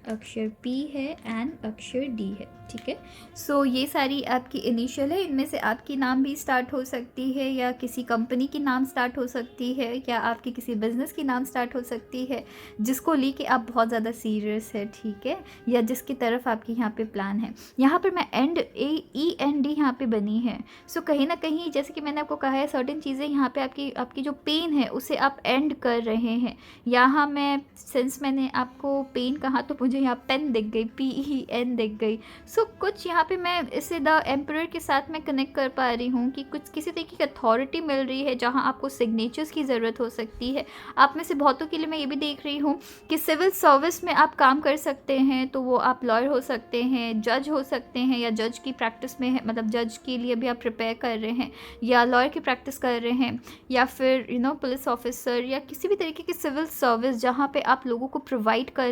अक्षर P है एंड अक्षर D है, ठीक है? सो ये सारी आपकी इनिशियल है। इनमें से आपकी नाम भी स्टार्ट हो सकती है, या किसी कंपनी की नाम स्टार्ट हो सकती है, या आपकी किसी बिज़नेस की नाम स्टार्ट हो सकती है जिसको लेके आप बहुत ज़्यादा सीरियस है, ठीक है? या जिसकी तरफ आपकी यहाँ पे प्लान है। यहाँ पर मैं END यहाँ पे बनी है। सो कहीं ना कहीं, जैसे कि मैंने आपको कहा है, सर्टेन चीज़ें यहाँ पे आपकी जो पेन है उसे आप एंड कर रहे हैं। यहाँ मैंने आपको पेन कहा तो मुझे यहाँ पेन दिख गई, PEN दिख गई। सो कुछ यहाँ पे मैं इसे द एम्परर के साथ मैं कनेक्ट कर पा रही हूँ कि कुछ किसी तरीके की अथॉरिटी मिल रही है, जहाँ आपको सिग्नेचर्स की ज़रूरत हो सकती है। आप में से बहुतों के लिए मैं ये भी देख रही हूँ कि सिविल सर्विस में आप काम कर सकते हैं, तो वो आप लॉयर हो सकते हैं, जज हो सकते हैं, या जज की प्रैक्टिस में है, मतलब जज के लिए भी आप प्रिपेयर कर रहे हैं, या लॉयर की प्रैक्टिस कर रहे हैं, या फिर पुलिस ऑफिसर, या किसी भी तरीके की सिविल सर्विस जहाँ पे आप लोगों को प्रोवाइड कर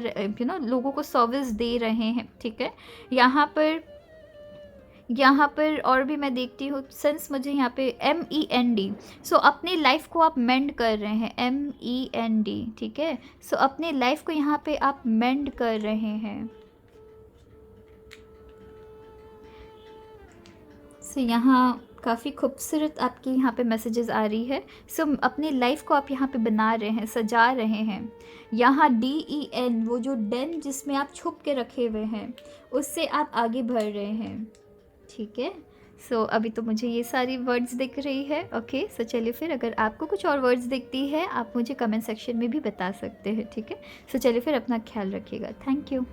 लोगों को सर्विस दे रहे हैं, ठीक है? यहाँ पर और भी मैं देखती हूँ, सिंस मुझे यहाँ पे MEND, सो अपनी लाइफ को आप मेंड कर रहे हैं, MEND, ठीक है? सो अपनी लाइफ को यहाँ पे आप मेंड कर रहे हैं। सो यहाँ काफ़ी खूबसूरत आपकी यहाँ पे मैसेजेस आ रही है। सो अपनी लाइफ को आप यहाँ पे बना रहे हैं, सजा रहे हैं। यहाँ DEN, वो जो डेन जिसमें आप छुप के रखे हुए हैं, उससे आप आगे बढ़ रहे हैं, ठीक है? सो अभी तो मुझे ये सारी वर्ड्स दिख रही है, ओके? सो चलिए फिर, अगर आपको कुछ और वर्ड्स दिखती है आप मुझे कमेंट सेक्शन में भी बता सकते हैं, ठीक है? सो चलिए फिर, अपना ख्याल रखिएगा। Thank you.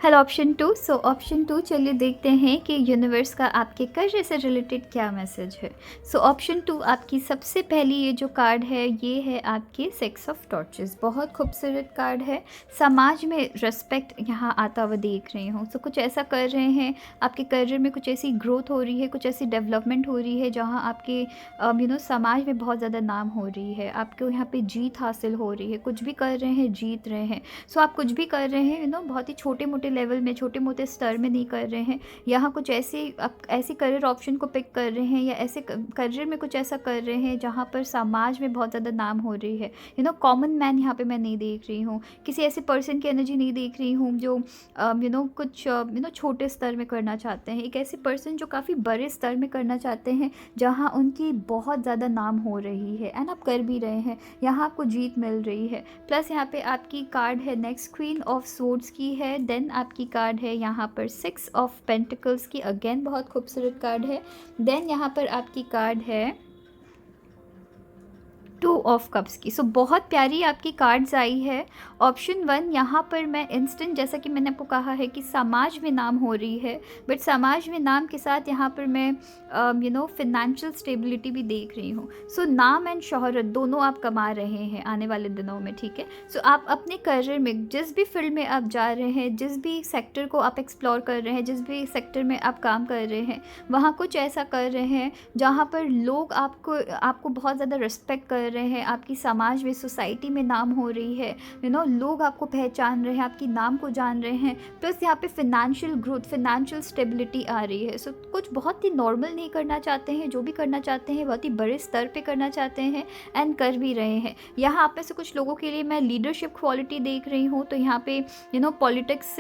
Hello option two. So option two, चलिए देखते हैं कि यूनिवर्स का आपके करियर से रिलेटेड क्या मैसेज है। सो ऑप्शन टू, आपकी सबसे पहली ये जो कार्ड है ये है आपके सिक्स ऑफ टॉर्चेस। बहुत खूबसूरत कार्ड है। समाज में रिस्पेक्ट यहाँ आता हुआ देख रही हूँ। सो कुछ ऐसा कर रहे हैं, आपके करियर में कुछ ऐसी ग्रोथ हो रही है, कुछ ऐसी डेवलपमेंट हो रही है जहाँ आपके समाज में बहुत ज़्यादा नाम हो रही है, आपको यहाँ पे जीत हासिल हो रही है। कुछ भी कर रहे हैं जीत रहे हैं। सो आप कुछ भी कर रहे हैं बहुत ही छोटे मोटे लेवल में, छोटे मोटे स्तर में नहीं कर रहे हैं। यहाँ कुछ ऐसे आप ऐसे करियर ऑप्शन को पिक कर रहे हैं या ऐसे करियर में कुछ ऐसा कर रहे हैं जहाँ पर समाज में बहुत ज़्यादा नाम हो रही है। कॉमन मैन यहाँ पे मैं नहीं देख रही हूँ, किसी ऐसे पर्सन की एनर्जी नहीं देख रही हूँ जो कुछ छोटे स्तर में करना चाहते हैं। एक ऐसे पर्सन जो काफ़ी बड़े स्तर में करना चाहते हैं जहाँ उनकी बहुत ज़्यादा नाम हो रही है एंड आप कर भी रहे हैं। यहाँ आपको जीत मिल रही है। प्लस यहाँ पे आपकी कार्ड है नेक्स्ट क्वीन ऑफ सोर्ड्स की है। देन आपकी कार्ड है यहाँ पर सिक्स ऑफ पेंटिकल्स की, अगेन बहुत खूबसूरत कार्ड है। देन यहाँ पर आपकी कार्ड है टू ऑफ कप्स की। सो बहुत प्यारी आपकी कार्ड्स आई है। ऑप्शन वन, यहाँ पर मैं इंस्टेंट, जैसा कि मैंने आपको कहा है कि समाज में नाम हो रही है, बट समाज में नाम के साथ यहाँ पर मैं फिनेंशियल स्टेबिलिटी भी देख रही हूँ। सो नाम एंड शोहरत दोनों आप कमा रहे हैं आने वाले दिनों में, ठीक है। सो आप अपने करियर में जिस भी फील्ड में आप जा रहे हैं, जिस भी सेक्टर को आप एक्सप्लोर कर रहे हैं, जिस भी सेक्टर में आप काम कर रहे हैं, वहाँ कुछ ऐसा कर रहे हैं जहाँ पर लोग आपको बहुत ज़्यादा रिस्पेक्ट कर रहे हैं। आपकी समाज में, सोसाइटी में नाम हो रही है। लोग आपको पहचान रहे हैं, आपकी नाम को जान रहे हैं। प्लस यहाँ पे फिनेंशियल ग्रोथ, फिनेंशियल स्टेबिलिटी आ रही है। सो कुछ बहुत ही नॉर्मल नहीं करना चाहते हैं, जो भी करना चाहते हैं बहुत ही बड़े स्तर पे करना चाहते हैं एंड कर भी रहे हैं। यहाँ आप में से कुछ लोगों के लिए मैं लीडरशिप क्वालिटी देख रही हूँ। तो यहाँ पे पॉलिटिक्स,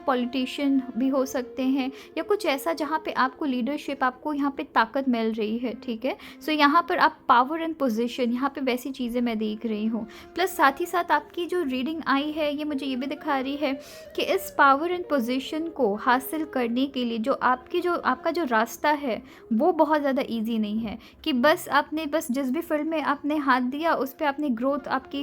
पॉलिटिशियन भी हो सकते हैं या कुछ ऐसा जहाँ पे आपको लीडरशिप, आपको यहाँ पे ताकत मिल रही है, ठीक है। सो यहाँ पर आप पावर एंड पोजीशन, यहाँ पे वैसी चीज़ें मैं देख रही हूँ। प्लस साथ ही साथ आपकी जो रीडिंग आई है ये मुझे ये भी दिखा रही है कि इस पावर एंड पोजीशन को हासिल करने के लिए जो आपका जो रास्ता है वो बहुत ज़्यादा इजी नहीं है कि बस जिस भी फील्ड में आपने हाथ दिया उस पर आपने ग्रोथ, आपकी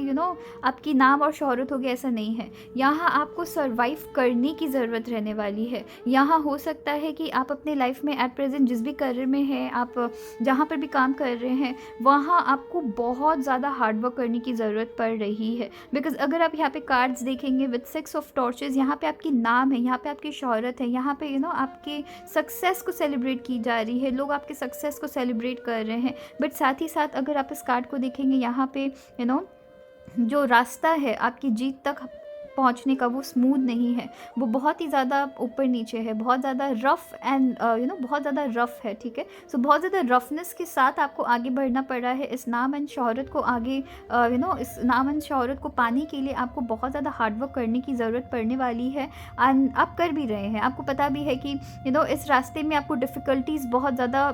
आपकी नाम और शोहरत हो गया, ऐसा नहीं है। यहाँ आपको सर्वाइव करने की ज़रूरत रहने वाली है। यहाँ हो सकता है कि आप अपने लाइफ में एट प्रेजेंट जिस भी करियर में हैं, आप जहाँ पर भी काम कर रहे हैं, वहाँ आपको बहुत ज़्यादा हार्डवर्क करने की ज़रूरत पड़ रही है। बिकॉज अगर आप यहाँ पे कार्ड्स देखेंगे विद सिक्स ऑफ टॉर्चेस, यहाँ पे आपकी नाम है, यहाँ पे आपकी शोहरत है, यहाँ पे आपके सक्सेस को सेलिब्रेट की जा रही है, लोग आपके सक्सेस को सेलिब्रेट कर रहे हैं। बट साथ ही साथ अगर आप इस कार्ड को देखेंगे, यहाँ पे जो रास्ता है आपकी जीत तक पहुंचने का वो स्मूथ नहीं है, वो बहुत ही ज़्यादा ऊपर नीचे है, बहुत ज़्यादा रफ़ एंड बहुत ज़्यादा रफ़ है, ठीक है। सो बहुत ज़्यादा रफनेस के साथ आपको आगे बढ़ना पड़ा है। इस नाम एंड शोहरत को आगे इस नाम एंड शोहरत को पाने के लिए आपको बहुत ज़्यादा हार्डवर्क करने की ज़रूरत पड़ने वाली है एंड आप कर भी रहे हैं। आपको पता भी है कि इस रास्ते में आपको डिफ़िकल्टीज़ बहुत ज़्यादा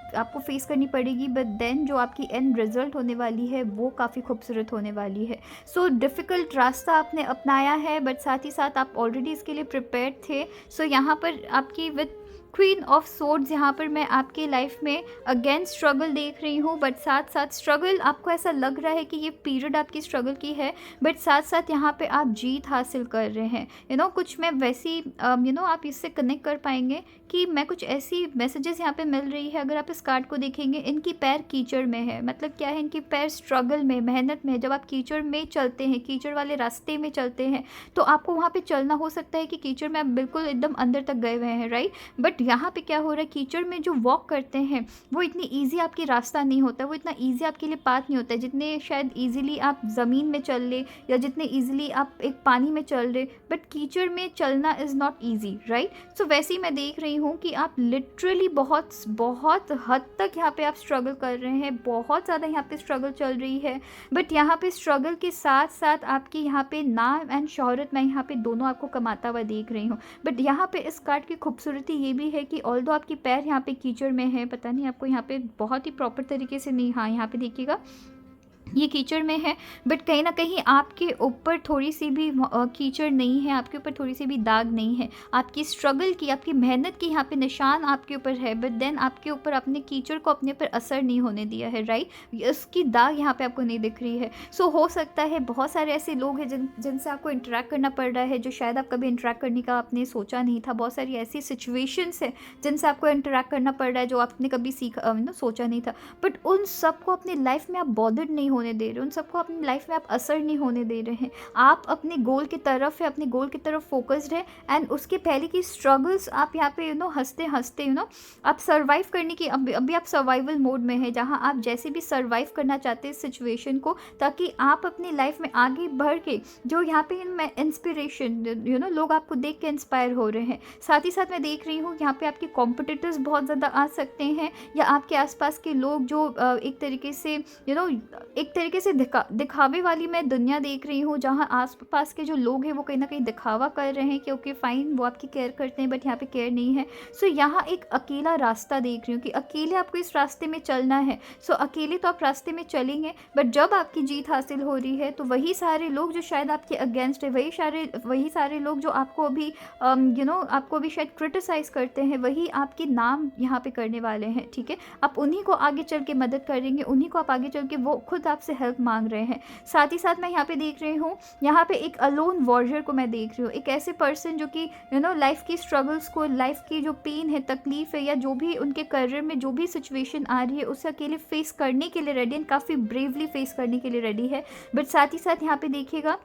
आपको फेस करनी पड़ेगी, बट देन जो आपकी एंड रिजल्ट होने वाली है वो काफ़ी खूबसूरत होने वाली है। सो डिफ़िकल्ट रास्ता आपने अपनाया है, बट साथ ही साथ आप ऑलरेडी इसके लिए प्रिपेयर्ड थे। सो यहाँ पर आपकी विद क्वीन ऑफ सोर्ड्स, यहाँ पर मैं आपके लाइफ में अगेन स्ट्रगल देख रही हूँ, बट साथ साथ स्ट्रगल, आपको ऐसा लग रहा है कि ये पीरियड आपकी स्ट्रगल की है, बट साथ साथ यहाँ पे आप जीत हासिल कर रहे हैं। कुछ मैं वैसी आप इससे कनेक्ट कर पाएंगे कि मैं कुछ ऐसी मैसेजेस यहाँ पे मिल रही है। अगर आप इस कार्ड को देखेंगे, इनकी पैर कीचड़ में है, मतलब क्या है, इनकी पैर स्ट्रगल में, मेहनत में है। जब आप कीचड़ में चलते हैं, कीचड़ वाले रास्ते में चलते हैं, तो आपको वहाँ पे चलना हो सकता है कि कीचड़ में आप बिल्कुल एकदम अंदर तक गए हुए हैं, राइट। बट यहाँ पे क्या हो रहा है, कीचड़ में जो वॉक करते हैं वो इतनी ईजी आपकी रास्ता नहीं होता, वो इतना ईजी आपके लिए पाथ नहीं होता है जितने शायद ईजिली आप ज़मीन में चल ले या जितने ईजिली आप एक पानी में चल रहे। बट कीचड़ में चलना इज़ नॉट ईजी, राइट। सो वैसे ही मैं देख रही हूँ कि आप लिटरली बहुत बहुत हद तक यहाँ पे आप स्ट्रगल कर रहे हैं, बहुत ज़्यादा यहाँ पे स्ट्रगल चल रही है। बट यहाँ पे स्ट्रगल के साथ साथ आपकी यहाँ पे नाम एंड शोहरत, मैं यहाँ पे दोनों आपको कमाता हुआ देख रही हूँ। बट यहाँ पे इस कार्ड की खूबसूरती ये भी है कि ऑल्दो आपकी पैर यहाँ पे कीचड़ में है, पता नहीं आपको यहाँ पे बहुत ही प्रॉपर तरीके से नहीं, हाँ यहाँ पे देखिएगा ये कीचड़ में है, बट कहीं न कहीं आपके ऊपर थोड़ी-सी भी कीचड़ नहीं है, आपके ऊपर थोड़ी-सी भी दाग नहीं है। आपकी स्ट्रगल की, आपकी मेहनत की यहाँ पे निशान आपके ऊपर है, बट देन आपके ऊपर आपने कीचड़ को अपने ऊपर असर नहीं होने दिया है, राइट? उसकी दाग यहाँ पे आपको नहीं दिख रही है। सो हो सकता है बहुत सारे ऐसे लोग हैं जिनसे आपको इंटरैक्ट करना पड़ रहा है, जो शायद आप कभी इंटरैक्ट करने का आपने सोचा नहीं था। बहुत सारी ऐसी सिचुएशंस हैं जिनसे आपको इंटरैक्ट करना पड़ रहा है, जो आपने कभी सोचा नहीं था। बट उन सबको अपनी लाइफ में आप बॉदर्ड नहीं होने दे रहे, उन सबको अपनी लाइफ में आप असर नहीं होने दे रहे हैं। आप अपने गोल की तरफ है, अपने गोल की तरफ फोकस्ड है, एंड उसके पहले की स्ट्रगल्स आप यहाँ पे हंसते हंसते आप सर्वाइव करने की, अभी आप सर्वाइवल मोड में है, जहाँ आप जैसे भी सर्वाइव करना चाहते हैं इस सिचुएशन को, ताकि आप अपनी लाइफ में आगे बढ़ के जो यहाँ पे इंस्पिरेशन लोग आपको देख के इंस्पायर हो रहे हैं। साथ ही साथ मैं देख रही हूँ यहाँ पे आपके कॉम्पिटिटर्स बहुत ज़्यादा आ सकते हैं, या आपके आसपास के लोग जो एक तरीके से एक तरीके से दिखावे वाली मैं दुनिया देख रही हूँ, जहाँ आस-पास के जो लोग हैं वो कहीं न कहीं दिखावा कर रहे हैं कि ओके फाइन, वो आपकी केयर करते हैं, बट यहाँ पे केयर नहीं है। सो यहाँ एक अकेला रास्ता देख रही हूँ कि अकेले आपको इस रास्ते में चलना है। सो अकेले तो आप रास्ते में चलेंगे, बट जब आपकी जीत हासिल हो रही है तो वही सारे लोग जो शायद आपके अगेंस्ट है, वही सारे लोग जो आपको अभी आपको अभी शायद क्रिटिसाइज़ करते हैं, वही आपके नाम यहाँ पे करने वाले हैं, ठीक है? आप उन्हीं को आगे चल के मदद करेंगे, उन्हीं को आप आगे चल के, वो खुद आपसे हेल्प मांग रहे हैं। साथ ही साथ मैं यहाँ पे देख रही हूँ, यहाँ पे एक अलोन वॉरियर को मैं देख रही हूँ, एक ऐसे पर्सन जो कि लाइफ की स्ट्रगल्स को, लाइफ की जो पेन है, तकलीफ है, या जो भी उनके करियर में जो भी सिचुएशन आ रही है उसे अकेले फेस करने के लिए रेडी एंड काफ़ी ब्रेवली फेस करने के लिए रेडी है। बट साथ ही साथ यहाँ पे देखिएगा,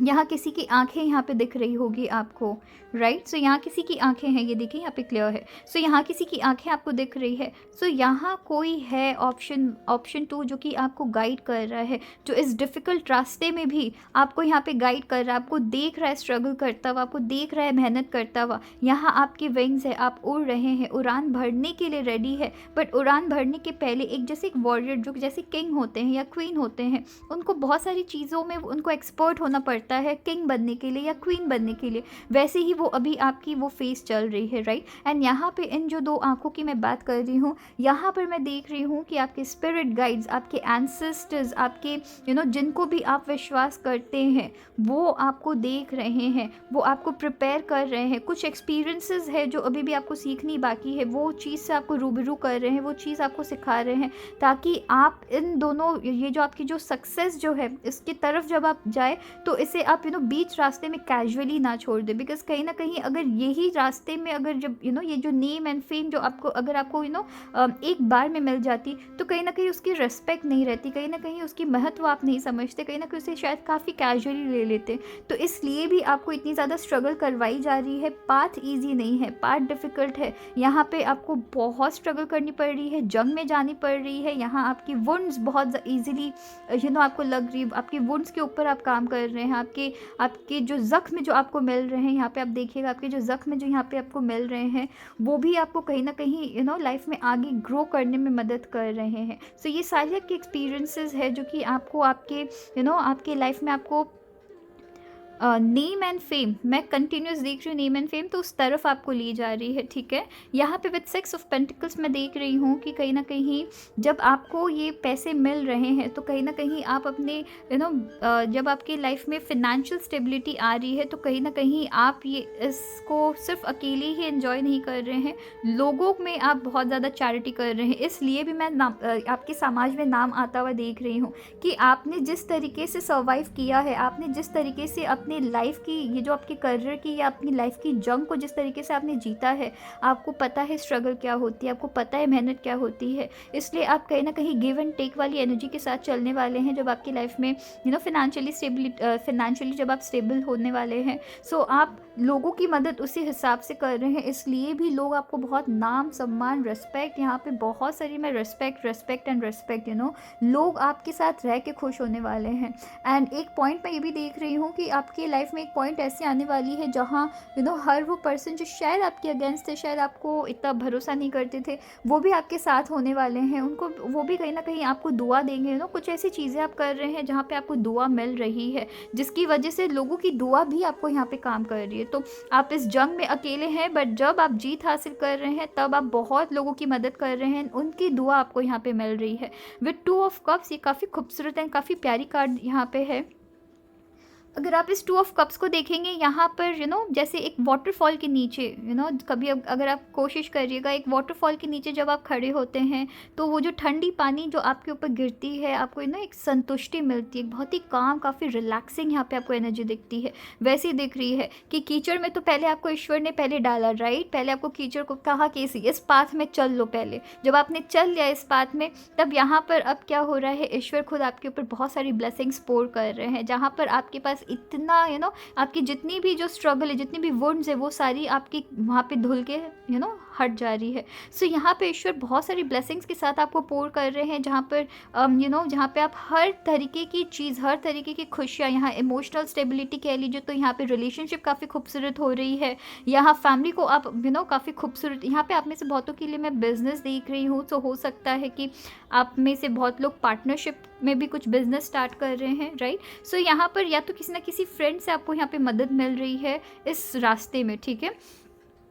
यहाँ किसी की आंखें यहाँ पे दिख रही होगी आपको, राइट? सो यहाँ किसी की आंखें हैं, ये देखिए यहाँ पे क्लियर है। सो यहाँ किसी की आंखें आपको दिख रही है। सो यहाँ कोई है ऑप्शन 2 जो कि आपको गाइड कर रहा है, जो इस डिफ़िकल्ट रास्ते में भी आपको यहाँ पे गाइड कर रहा है, आपको देख रहा है स्ट्रगल करता हुआ, आपको देख रहा है मेहनत करता हुआ। यहाँ आपकी विंग्स है, आप उड़ रहे हैं, उड़ान भरने के लिए रेडी है। बट उड़ान भरने के पहले एक जैसे एक वॉरियर, जो जैसे किंग होते हैं या क्वीन होते हैं, उनको बहुत सारी चीज़ों में उनको एक्सपर्ट होना पड़ता है किंग बनने के लिए या क्वीन बनने के लिए। वैसे ही वो अभी आपकी वो फेस चल रही है, राइट? एंड यहाँ पे इन जो 2 आँखों की मैं बात कर रही हूँ, यहाँ पर मैं देख रही हूँ कि आपके स्पिरिट गाइड्स, आपके एंसेस्टर्स, आपके जिनको भी आप विश्वास करते हैं, वो आपको देख रहे हैं, वो आपको प्रिपेयर कर रहे हैं। कुछ एक्सपीरियंसेस है जो अभी भी आपको सीखनी बाकी है, वो चीज़ से आपको रूबरू कर रहे हैं, वो चीज़ आपको सिखा रहे हैं, ताकि आप इन दोनों, ये जो आपकी जो सक्सेस जो है, इसकी तरफ जब आप जाए तो इसे आप बीच रास्ते में कैजुअली ना छोड़ दे। बिकॉज कहीं ना कहीं अगर यही रास्ते में, अगर जब ये जो नेम एंड फेम जो आपको, अगर आपको एक बार में मिल जाती, तो कहीं ना कहीं उसकी रिस्पेक्ट नहीं रहती, कहीं ना कहीं उसकी महत्व आप नहीं समझते, कहीं ना कहीं उसे शायद काफ़ी कैजुअली ले लेते। तो इसलिए भी आपको इतनी ज़्यादा स्ट्रगल करवाई जा रही है। पाथ ईजी नहीं है, पाथ डिफ़िकल्ट है। यहाँ पे आपको बहुत स्ट्रगल करनी पड़ रही है, जंग में जानी पड़ रही है। यहाँ आपकी वुंड्स बहुत ईजीली आपको लग रही, आपकी वुंड्स के ऊपर आप काम कर रहे हैं, आपके जो ज़ख्म जो आपको मिल रहे हैं, यहाँ पे आप देखिएगा, आपके जो ज़ख्म जो यहाँ पे आपको मिल रहे हैं, वो भी आपको कहीं ना कहीं लाइफ में आगे ग्रो करने में मदद कर रहे हैं। सो ये सारे आपके एक्सपीरियंसेस है जो कि आपको आपके आपके लाइफ में आपको नेम एंड फेम, मैं कंटिन्यूस देख रही हूँ नेम एंड फेम, तो उस तरफ आपको ली जा रही है, ठीक है? यहाँ पे विद 6 ऑफ पेंटिकल्स मैं देख रही हूँ कि कहीं ना कहीं जब आपको ये पैसे मिल रहे हैं, तो कहीं ना कहीं आप अपने जब आपकी लाइफ में फिनेंशियल स्टेबिलिटी आ रही है, तो कहीं ना कहीं आप ये इसको सिर्फ अकेले ही एंजॉय नहीं कर रहे हैं, लोगों में आप बहुत ज़्यादा चैरिटी कर रहे हैं। इसलिए भी मैं आपके समाज में नाम आता हुआ देख रही हूँ कि आपने जिस तरीके से सर्वाइव किया है, आपने जिस तरीके से अपनी लाइफ की, ये जो आपके करियर की या अपनी लाइफ की जंग को जिस तरीके से आपने जीता है, आपको पता है स्ट्रगल क्या होती है, आपको पता है मेहनत क्या होती है। इसलिए आप कहीं ना कहीं गिव एंड टेक वाली एनर्जी के साथ चलने वाले हैं जब आपकी लाइफ में फिनेंशियली जब आप स्टेबल होने वाले हैं। सो आप लोगों की मदद उसी हिसाब से कर रहे हैं, इसलिए भी लोग आपको बहुत नाम, सम्मान, रिस्पेक्ट, यहाँ पे बहुत सारी मैं रिस्पेक्ट एंड रिस्पेक्ट लोग आपके साथ रह के खुश होने वाले हैं। एंड एक पॉइंट मैं ये भी देख रही हूँ कि आपकी लाइफ में एक पॉइंट ऐसी आने वाली है जहाँ हर वो पर्सन जो शायद आपके अगेंस्ट थे, शायद आपको इतना भरोसा नहीं करते थे, वो भी आपके साथ होने वाले हैं। उनको वो भी कहीं ना कहीं आपको दुआ देंगे। कुछ ऐसी चीज़ें आप कर रहे हैं जहाँ पे आपको दुआ मिल रही है, जिसकी वजह से लोगों की दुआ भी आपको यहाँ पे काम कर रही है। तो आप इस जंग में अकेले हैं, बट जब आप जीत हासिल कर रहे हैं तब आप बहुत लोगों की मदद कर रहे हैं, उनकी दुआ आपको यहाँ पे मिल रही है। विद टू ऑफ कप्स, ये काफ़ी खूबसूरत है, काफ़ी प्यारी कार्ड यहाँ पे है। अगर आप इस टू ऑफ कप्स को देखेंगे यहाँ पर जैसे एक वाटरफॉल के नीचे कभी अगर आप कोशिश करिएगा, एक वाटरफॉल के नीचे जब आप खड़े होते हैं तो वो जो ठंडी पानी जो आपके ऊपर गिरती है, आपको एक संतुष्टि मिलती है, बहुत ही काम, काफ़ी रिलैक्सिंग यहाँ पे आपको एनर्जी दिखती है। वैसे ही दिख रही है कि कीचड़ में तो पहले आपको ईश्वर ने पहले डाला, राइट, पहले आपको कीचड़ को कहा कि इस पाथ में चल लो। पहले जब आपने चल लिया इस पाथ में, तब यहाँ पर अब क्या हो रहा है, ईश्वर खुद आपके ऊपर बहुत सारी ब्लेसिंग्स पोर कर रहे हैं, जहाँ पर आपके पास इतना आपकी जितनी भी जो स्ट्रगल है, जितनी भी वुंड्स है, वो सारी आपकी वहाँ पे धुल के हट जा रही है। सो यहाँ पे ईश्वर बहुत सारी ब्लेसिंग्स के साथ आपको पोर कर रहे हैं, जहाँ पर जहाँ पे आप हर तरीके की चीज़, हर तरीके की खुशियाँ, यहाँ इमोशनल स्टेबिलिटी कह लीजिए, तो यहाँ पे रिलेशनशिप काफ़ी खूबसूरत हो रही है, यहाँ फैमिली को आप काफ़ी खूबसूरत, यहाँ पे आप में से बहुतों के लिए मैं बिज़नेस देख रही हूँ, तो हो सकता है कि आप में से बहुत लोग पार्टनरशिप में भी कुछ बिजनेस स्टार्ट कर रहे हैं, राइट। सो यहाँ पर या तो किसी ना किसी फ्रेंड से आपको यहाँ पे मदद मिल रही है इस रास्ते में, ठीक है।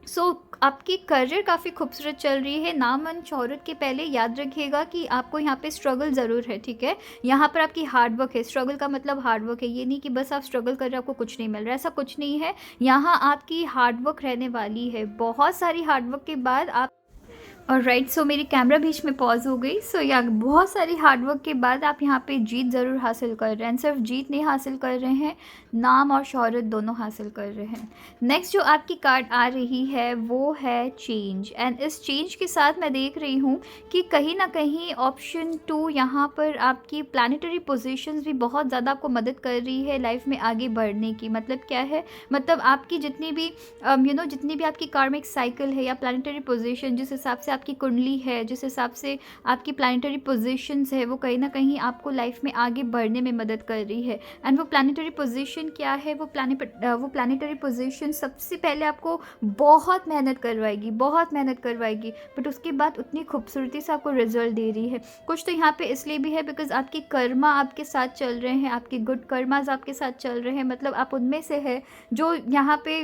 सो आपकी करियर काफ़ी खूबसूरत चल रही है। नाम और शोहरत के पहले याद रखिएगा कि आपको यहाँ पे स्ट्रगल ज़रूर है, ठीक है। यहाँ पर आपकी हार्डवर्क है, स्ट्रगल का मतलब हार्डवर्क है, ये नहीं कि बस आप स्ट्रगल कर रहे हो आपको कुछ नहीं मिल रहा है, ऐसा कुछ नहीं है। यहाँ आपकी हार्डवर्क रहने वाली है, बहुत सारी हार्डवर्क के बाद आप, और राइट, सो मेरी कैमरा बीच में पॉज हो गई। सो या बहुत सारी हार्डवर्क के बाद आप यहाँ पे जीत ज़रूर हासिल कर रहे हैं। सिर्फ जीत नहीं हासिल कर रहे हैं, नाम और शोहरत दोनों हासिल कर रहे हैं। नेक्स्ट जो आपकी कार्ड आ रही है वो है चेंज, एंड इस चेंज के साथ मैं देख रही हूँ कि कहीं ना कहीं ऑप्शन 2 यहाँ पर आपकी प्लानिटरी पोजीशंस भी बहुत ज़्यादा आपको मदद कर रही है लाइफ में आगे बढ़ने की। मतलब क्या है, मतलब आपकी जितनी भी जितनी भी आपकी कार्मिक साइकिल है या प्लानिटरी पोजीशन, जिस हिसाब से आपकी कुंडली है, जिस हिसाब से आपकी प्लानिटरी पोजीशंस है, वो कहीं ना कहीं आपको लाइफ में आगे बढ़ने में मदद कर रही है। एंड वो प्लानिटरी पोजीशन क्या है, वो प्लानिटरी पोजीशन सबसे पहले आपको बहुत मेहनत करवाएगी, बट उसके बाद उतनी खूबसूरती से आपको रिजल्ट दे रही है। कुछ तो यहाँ पे इसलिए भी है बिकॉज आपकी कर्मा आपके साथ चल रहे हैं, आपके गुड कर्माज आपके साथ चल रहे हैं। मतलब आप उनमें से है जो यहाँ पे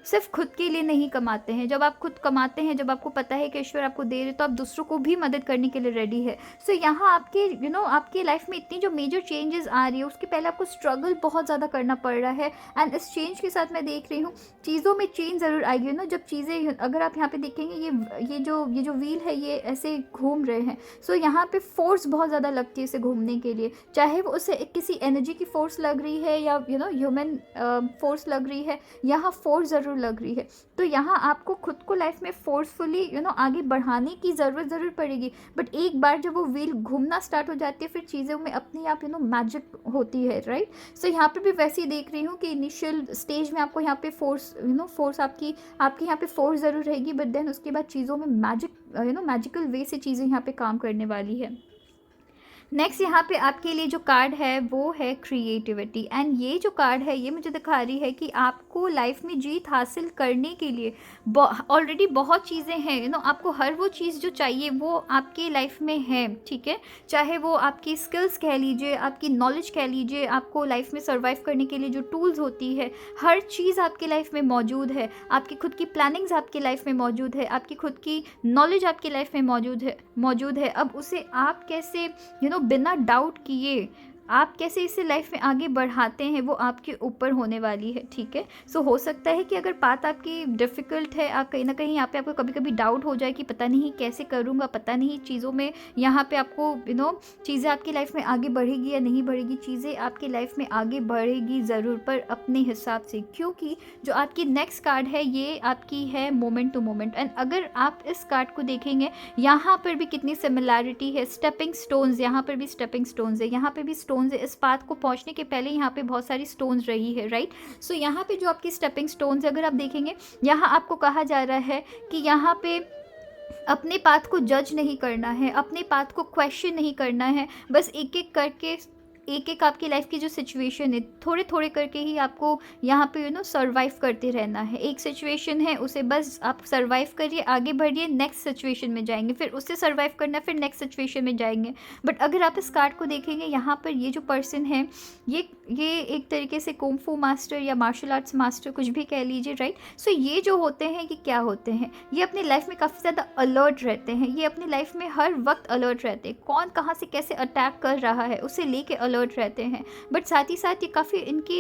सिर्फ खुद के लिए नहीं कमाते हैं। जब आप खुद कमाते हैं, जब आपको पता है कि ईश्वर आपको दे रहे, तो आप दूसरों को भी मदद करने के लिए रेडी है। सो यहाँ आपके आपकी लाइफ में इतनी जो मेजर चेंजेस आ रही है, उसके पहले आपको स्ट्रगल बहुत ज़्यादा करना पड़ रहा है। एंड इस चेंज के साथ मैं देख रही हूँ चीज़ों में चेंज ज़रूर आएगी। जब चीज़ें, अगर आप यहाँ पे देखेंगे, ये जो व्हील है ये ऐसे घूम रहे हैं। सो यहाँ पे फोर्स बहुत ज़्यादा लगती है इसे घूमने के लिए, चाहे वो उसे किसी एनर्जी की फोर्स लग रही है या ह्यूमन फोर्स लग रही है, यहाँ फोर्स ज़रूर लग रही है। तो यहाँ आपको खुद को लाइफ में फोर्सफुली आगे बढ़ाने की ज़रूरत ज़रूर पड़ेगी। बट एक बार जब वो व्हील घूमना स्टार्ट हो जाती है, फिर चीज़ों में अपने आप मैजिक होती है, राइट। सो यहाँ पे भी वैसे ही देख रही हूँ कि इनिशियल स्टेज में आपको यहाँ पे फोर्स आपकी यहाँ पे फोर्स ज़रूर रहेगी, बट देन उसके बाद चीज़ों में मैजिकल वे से चीज़ें यहाँ पे काम करने वाली है। नेक्स्ट यहाँ पे आपके लिए जो कार्ड है वो है क्रिएटिविटी, एंड ये जो कार्ड है ये मुझे दिखा रही है कि आपको लाइफ में जीत हासिल करने के लिए ऑलरेडी बहुत चीज़ें हैं। आपको हर वो चीज़ जो चाहिए वो आपके लाइफ में है, ठीक है। चाहे वो आपकी स्किल्स कह लीजिए, आपकी नॉलेज कह लीजिए, आपको लाइफ में सर्वाइव करने के लिए जो टूल्स होती है, हर चीज़ आपकी लाइफ में मौजूद है। आपकी खुद की प्लानिंग्स आपकी लाइफ में मौजूद है, आपकी खुद की नॉलेज आपकी लाइफ में मौजूद है। अब उसे आप कैसे बिना डाउट किए आप कैसे इसे लाइफ में आगे बढ़ाते हैं, वो आपके ऊपर होने वाली है, ठीक है। सो हो सकता है कि अगर बात आपकी डिफ़िकल्ट है, आप कहीं ना कहीं यहाँ पे आपको कभी कभी डाउट हो जाए कि पता नहीं कैसे करूँगा, पता नहीं चीज़ों में यहाँ पे आपको चीज़ें आपकी लाइफ में आगे बढ़ेगी या नहीं बढ़ेगी। चीज़ें आपकी लाइफ में आगे बढ़ेगी ज़रूर, पर अपने हिसाब से, क्योंकि जो आपकी नेक्स्ट कार्ड है ये आपकी है मोमेंट टू मोमेंट। एंड अगर आप इस कार्ड को देखेंगे, यहाँ पर भी कितनी सिमिलैरिटी है। स्टेपिंग स्टोन्स, यहाँ पर भी स्टेपिंग स्टोन्स है, यहाँ पर भी स्टोन्स है। इस पाथ को पहुंचने के पहले यहाँ पे बहुत सारी स्टोन्स रही है, राइट। सो यहाँ पे जो आपकी स्टेपिंग स्टोन्स है, अगर आप देखेंगे, यहाँ आपको कहा जा रहा है कि यहाँ पे अपने पाथ को जज नहीं करना है, अपने पाथ को क्वेश्चन नहीं करना है, बस एक एक करके एक-एक आपकी लाइफ़ की जो सिचुएशन है, थोड़े-थोड़े करके ही आपको यहाँ पे सर्वाइव करते रहना है। एक सिचुएशन है, उसे बस आप सर्वाइव करिए, आगे बढ़िए, नेक्स्ट सिचुएशन में जाएँगे, फिर उससे सर्वाइव करना है, फिर नेक्स्ट सिचुएशन में जाएँगे। बट अगर आप इस कार्ड को देखेंगे, यहाँ पर ये जो पर्सन है, ये एक तरीके से कुंग फू मास्टर या मार्शल आर्ट्स मास्टर कुछ भी कह लीजिए, राइट? सो ये जो होते हैं, ये क्या होते हैं? ये अपनी लाइफ में काफ़ी ज़्यादा अलर्ट रहते हैं, ये अपनी लाइफ में हर वक्त अलर्ट रहते हैं। कौन कहाँ से कैसे अटैक कर रहा है, उसे लेके अलर्ट रहते हैं। बट साथ ही साथ ये काफ़ी इनकी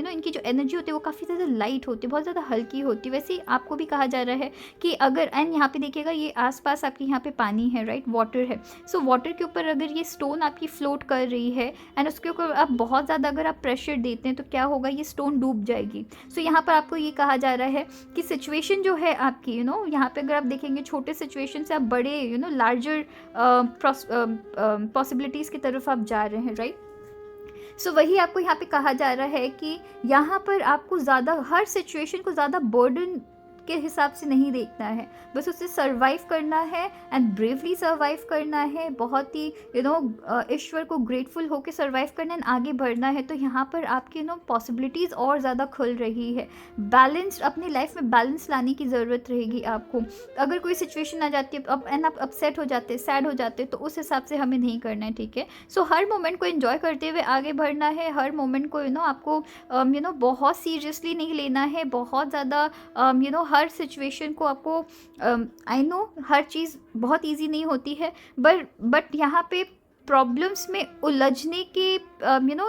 इनकी जो एनर्जी होती है वो काफ़ी ज़्यादा लाइट होती है, बहुत ज़्यादा हल्की होती है। वैसे ही आपको भी कहा जा रहा है कि अगर एंड यहाँ पे देखिएगा, ये आसपास आपके यहाँ पे पानी है, राइट? वाटर है। सो वाटर के ऊपर अगर ये स्टोन आपकी फ्लोट कर रही है एंड उसके ऊपर आप बहुत ज़्यादा अगर आप प्रेशर देते हैं तो क्या होगा, ये स्टोन डूब जाएगी। सो यहाँ पर आपको ये कहा जा रहा है कि सिचुएशन जो है आपकी, यहाँ पे अगर आप देखेंगे, छोटे सिचुएशन से आप बड़े लार्जर पॉसिबिलिटीज़ की तरफ आप जा रहे हैं, राइट? सो वही आपको यहाँ पे कहा जा रहा है कि यहाँ पर आपको ज़्यादा हर सिचुएशन को ज़्यादा बर्डन के हिसाब से नहीं देखना है, बस उसे सर्वाइव करना है एंड ब्रेवली सर्वाइव करना है, बहुत ही ईश्वर को ग्रेटफुल होकर सर्वाइव करना है, आगे बढ़ना है। तो यहाँ पर आपकी पॉसिबिलिटीज़ और ज़्यादा खुल रही है। बैलेंस, अपनी लाइफ में बैलेंस लाने की ज़रूरत रहेगी आपको। अगर कोई सिचुएशन आ जाती है आप अपसेट हो जाते हैं, सैड हो जाते हैं, तो उस हिसाब से हमें नहीं करना है, ठीक है? सो हर मोमेंट को एंजॉय करते हुए आगे बढ़ना है। हर मोमेंट को आपको बहुत सीरियसली नहीं लेना है, बहुत ज़्यादा हर सिचुएशन को आपको आई नो हर चीज़ बहुत इजी नहीं होती है, बट यहाँ पे प्रॉब्लम्स में उलझने के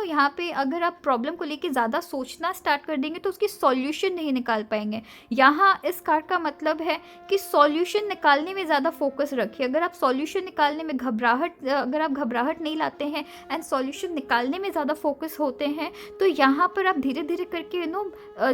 यहाँ पे अगर आप प्रॉब्लम को लेके ज़्यादा सोचना स्टार्ट कर देंगे तो उसकी सॉल्यूशन नहीं निकाल पाएंगे। यहाँ इस कार्ड का मतलब है कि सॉल्यूशन निकालने में ज़्यादा फोकस रखिए। अगर आप सॉल्यूशन निकालने में अगर आप घबराहट नहीं लाते हैं एंड सॉल्यूशन निकालने में ज़्यादा फोकस होते हैं, तो यहाँ पर आप धीरे धीरे करके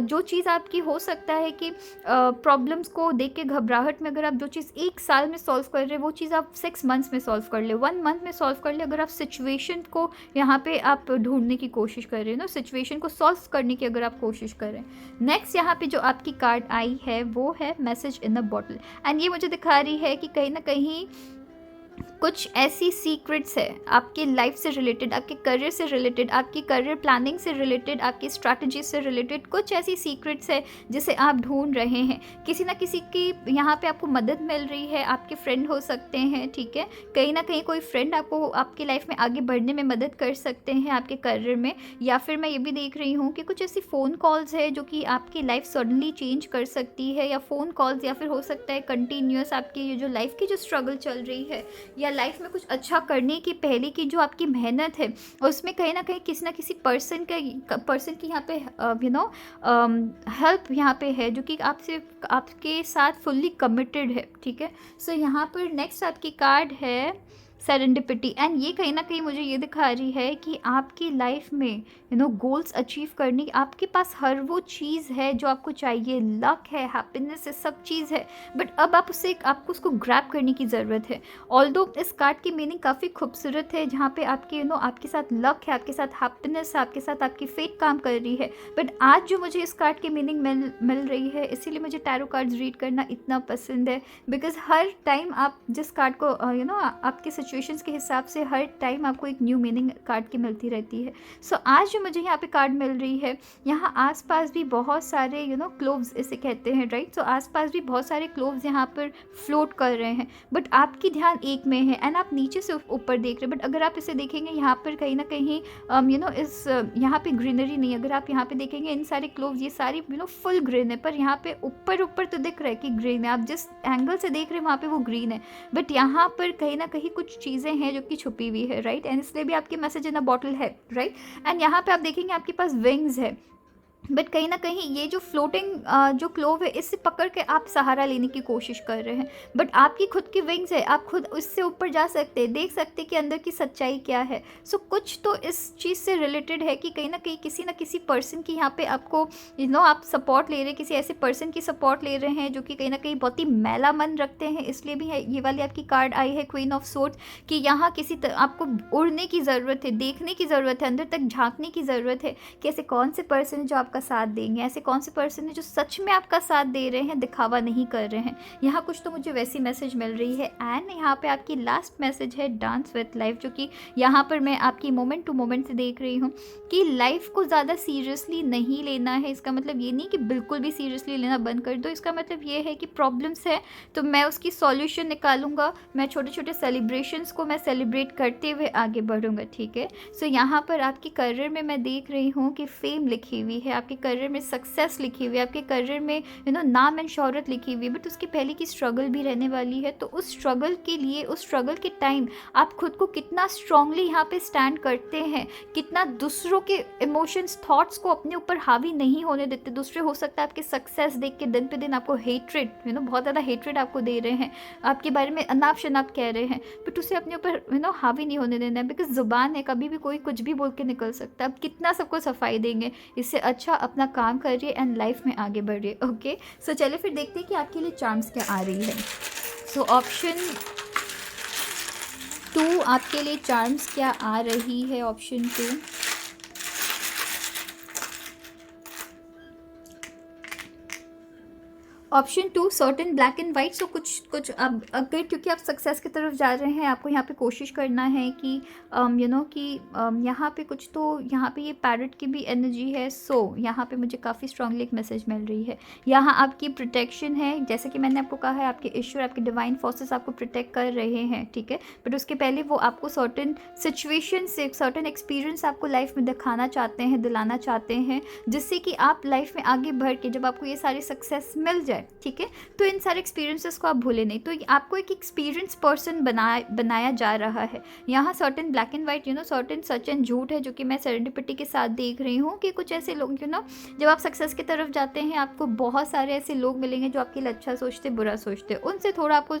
जो चीज़ आपकी हो सकता है कि प्रॉब्लम्स को देख के घबराहट में अगर आप जो चीज़ 1 साल में सॉल्व कर रहे हैं, वो चीज़ आप 6 मंथ्स में सॉल्व कर ले, 1 मंथ में सॉल्व कर ले। अगर आप सिचुएशन को यहाँ पे आप ढूंढने की कोशिश कर रहे हो, सिचुएशन को सॉल्व करने की अगर आप कोशिश करें। नेक्स्ट यहाँ पे जो आपकी कार्ड आई है वो है message in a bottle, and ये मुझे दिखा रही है कि कहीं ना कहीं कुछ ऐसी सीक्रेट्स है आपके लाइफ से रिलेटेड, आपके करियर से रिलेटेड, आपकी करियर प्लानिंग से रिलेटेड, आपकी स्ट्रैटेजी से रिलेटेड कुछ ऐसी सीक्रेट्स है जिसे आप ढूंढ रहे हैं। किसी ना किसी की यहाँ पे आपको मदद मिल रही है, आपके फ्रेंड हो सकते हैं, ठीक है? कहीं ना कहीं कोई फ्रेंड आपको आपकी लाइफ में आगे बढ़ने में मदद कर सकते हैं आपके करियर में। या फिर मैं ये भी देख रही हूँ कि कुछ ऐसी फ़ोन कॉल्स है जो कि आपकी लाइफ सडनली चेंज कर सकती है, या फ़ोन कॉल्स, या फिर हो सकता है कंटिन्यूस आपकी ये जो लाइफ की जो स्ट्रगल चल रही है या लाइफ में कुछ अच्छा करने की पहले की जो आपकी मेहनत है, उसमें कहीं ना कहीं किसी ना किसी पर्सन की यहाँ पे हेल्प यहाँ पे है, जो कि आपके साथ फुल्ली कमिटेड है, ठीक है? सो यहाँ पर नेक्स्ट आपकी कार्ड है सेरेंडिपिटी, एंड ये कहीं ना कहीं मुझे ये दिखा रही है कि आपकी लाइफ में गोल्स अचीव करने की आपके पास हर वो चीज़ है जो आपको चाहिए। लक है, हैप्पीनेस है, सब चीज़ है, बट अब आपको उसको ग्रैब करने की ज़रूरत है। ऑल्दो इस कार्ड की मीनिंग काफ़ी खूबसूरत है, जहाँ पे आपके आपके साथ लक है, आपके साथ हैप्पीनेस है, आपके साथ आपकी फेट काम कर रही है। बट आज जो मुझे इस कार्ड की मीनिंग मिल रही है, इसीलिए मुझे टैरो कार्ड्स रीड करना इतना पसंद है, बिकॉज हर टाइम आप जिस कार्ड को आपके सिचुएशंस के हिसाब से हर टाइम आपको एक न्यू मीनिंग कार्ड की मिलती रहती है। सो आज जो मुझे यहाँ पे कार्ड मिल रही है, यहाँ आसपास भी बहुत सारे क्लोव्स इसे कहते हैं, राइट? सो आसपास भी बहुत सारे क्लोव्स यहाँ पर फ्लोट कर रहे हैं, बट आपकी ध्यान एक में है एंड आप नीचे से ऊपर देख रहे हैं। बट अगर आप इसे देखेंगे, यहाँ पर कहीं ना कहीं यहाँ पे ग्रीनरी नहीं है। अगर आप यहाँ पे देखेंगे, इन सारे क्लोव्स ये सारी फुल ग्रीन है, पर यहाँ पे ऊपर तो दिख रहा है कि ग्रीन है। आप जिस एंगल से देख रहे हैं वहाँ पे वो ग्रीन है, बट यहाँ पर कहीं ना कहीं कुछ चीज़ें हैं जो कि छुपी हुई है, राइट? एंड इसलिए भी आपके मैसेज इन अ बॉटल है, राइट? एंड यहाँ पे आप देखेंगे आपके पास विंग्स है, बट कहीं ना कहीं ये जो फ्लोटिंग जो क्लोव है, इससे पकड़ के आप सहारा लेने की कोशिश कर रहे हैं, बट आपकी खुद की विंग्स है, आप खुद उससे ऊपर जा सकते हैं, देख सकते हैं कि अंदर की सच्चाई क्या है। सो कुछ तो इस चीज़ से रिलेटेड है कि कहीं ना कहीं किसी ना किसी पर्सन की यहाँ पे आपको आप सपोर्ट ले रहे हैं, किसी ऐसे पर्सन की सपोर्ट ले रहे हैं जो कि कहीं ना कहीं बहुत ही मैला मन रखते हैं। इसलिए भी है ये वाली आपकी कार्ड आई है क्वीन ऑफ सोर्ड्स, कि यहाँ आपको उड़ने की ज़रूरत है, देखने की ज़रूरत है, अंदर तक झांकने की ज़रूरत है कि ऐसे कौन से पर्सन है जो आपका आपका साथ देंगे, ऐसे कौन से पर्सन है जो सच में आपका साथ दे रहे हैं, दिखावा नहीं कर रहे हैं। यहाँ कुछ तो मुझे वैसी मैसेज मिल रही है। एंड यहाँ पे आपकी लास्ट मैसेज है डांस विथ लाइफ, जो कि यहाँ पर मैं आपकी मोमेंट टू मोमेंट से देख रही हूँ कि लाइफ को ज़्यादा सीरियसली नहीं लेना है। इसका मतलब ये नहीं कि बिल्कुल भी सीरियसली लेना बंद कर दो, इसका मतलब ये है कि प्रॉब्लम्स है तो मैं उसकी सॉल्यूशन निकालूंगा, मैं छोटे छोटे सेलिब्रेशंस को मैं सेलिब्रेट करते हुए आगे बढ़ूंगा, ठीक है। सो यहाँ पर आपके करियर में मैं देख रही हूँ कि फेम लिखी हुई है, आपके करियर में सक्सेस लिखी हुई है, आपके करियर में नाम एंड शोहरत लिखी हुई है, बट उसके पहले की स्ट्रगल भी रहने वाली है। तो उस स्ट्रगल के लिए, उस स्ट्रगल के टाइम आप खुद को कितना स्ट्रांगली यहाँ पे स्टैंड करते हैं, कितना दूसरों के इमोशंस, थॉट्स को अपने ऊपर हावी नहीं होने देते। दूसरे हो सकता है आपके सक्सेस देख के दिन पे दिन आपको हेट्रेड, बहुत ज़्यादा हेट्रेड आपको दे रहे हैं, आपके बारे में अनाप शनाप कह रहे हैं, बट उसे अपने ऊपर हावी नहीं होने देना है, बिकॉज ज़ुबान है, कभी भी कोई कुछ भी बोल के निकल सकता है। अब कितना सबको सफाई देंगे, इससे अच्छा अपना काम करिए एंड लाइफ में आगे बढ़िए। ओके, सो चलिए फिर देखते हैं कि आपके लिए चार्म्स क्या आ रही है। सो ऑप्शन 2 आपके लिए चार्म्स क्या आ रही है। Option 2, option 2 certain black and white. So कुछ अब अगर क्योंकि आप सक्सेस की तरफ जा रहे हैं, आपको यहाँ पे कोशिश करना है कि यहाँ पे कुछ तो, यहाँ पे ये पैरट की भी एनर्जी है। सो यहाँ पे मुझे काफ़ी स्ट्रांगली एक मैसेज मिल रही है, यहाँ आपकी प्रोटेक्शन है। जैसे कि मैंने आपको कहा है, आपके ईश्वर, आपके डिवाइन फोर्सेस आपको प्रोटेक्ट कर रहे हैं, ठीक है। बट उसके पहले वो आपको सर्टेन सिचुएशन से सर्टेन एक्सपीरियंस आपको लाइफ में दिखाना चाहते हैं, दिलाना चाहते हैं, जिससे कि आप लाइफ में आगे बढ़ के जब आपको ये सारी सक्सेस मिल जाए, ठीक है, तो इन सारे एक्सपीरियंसेस को आप भूले नहीं। तो आपको एक एक्सपीरियंस पर्सन बनाया जा रहा है। यहाँ certain black and white, certain such and झूठ है, जो कि मैं सेरेंडिपिटी के साथ देख रही हूँ कि कुछ ऐसे लोग जब आप सक्सेस की तरफ जाते हैं, आपको बहुत सारे ऐसे लोग मिलेंगे जो आपके लिए अच्छा सोचते, बुरा सोचते। उनसे थोड़ा आपको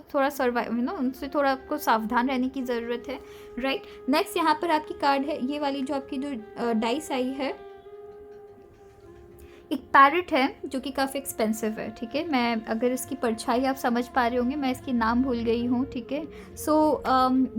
उनसे थोड़ा आपको सावधान रहने की ज़रूरत है, राइट। नेक्स्ट यहाँ पर आपकी कार्ड है, ये वाली जो आपकी जो डाइस आई है, एक पैरट है जो कि काफ़ी एक्सपेंसिव है, ठीक है। मैं अगर इसकी परछाई आप समझ पा रहे होंगे, मैं इसकी नाम भूल गई हूँ, ठीक है। सो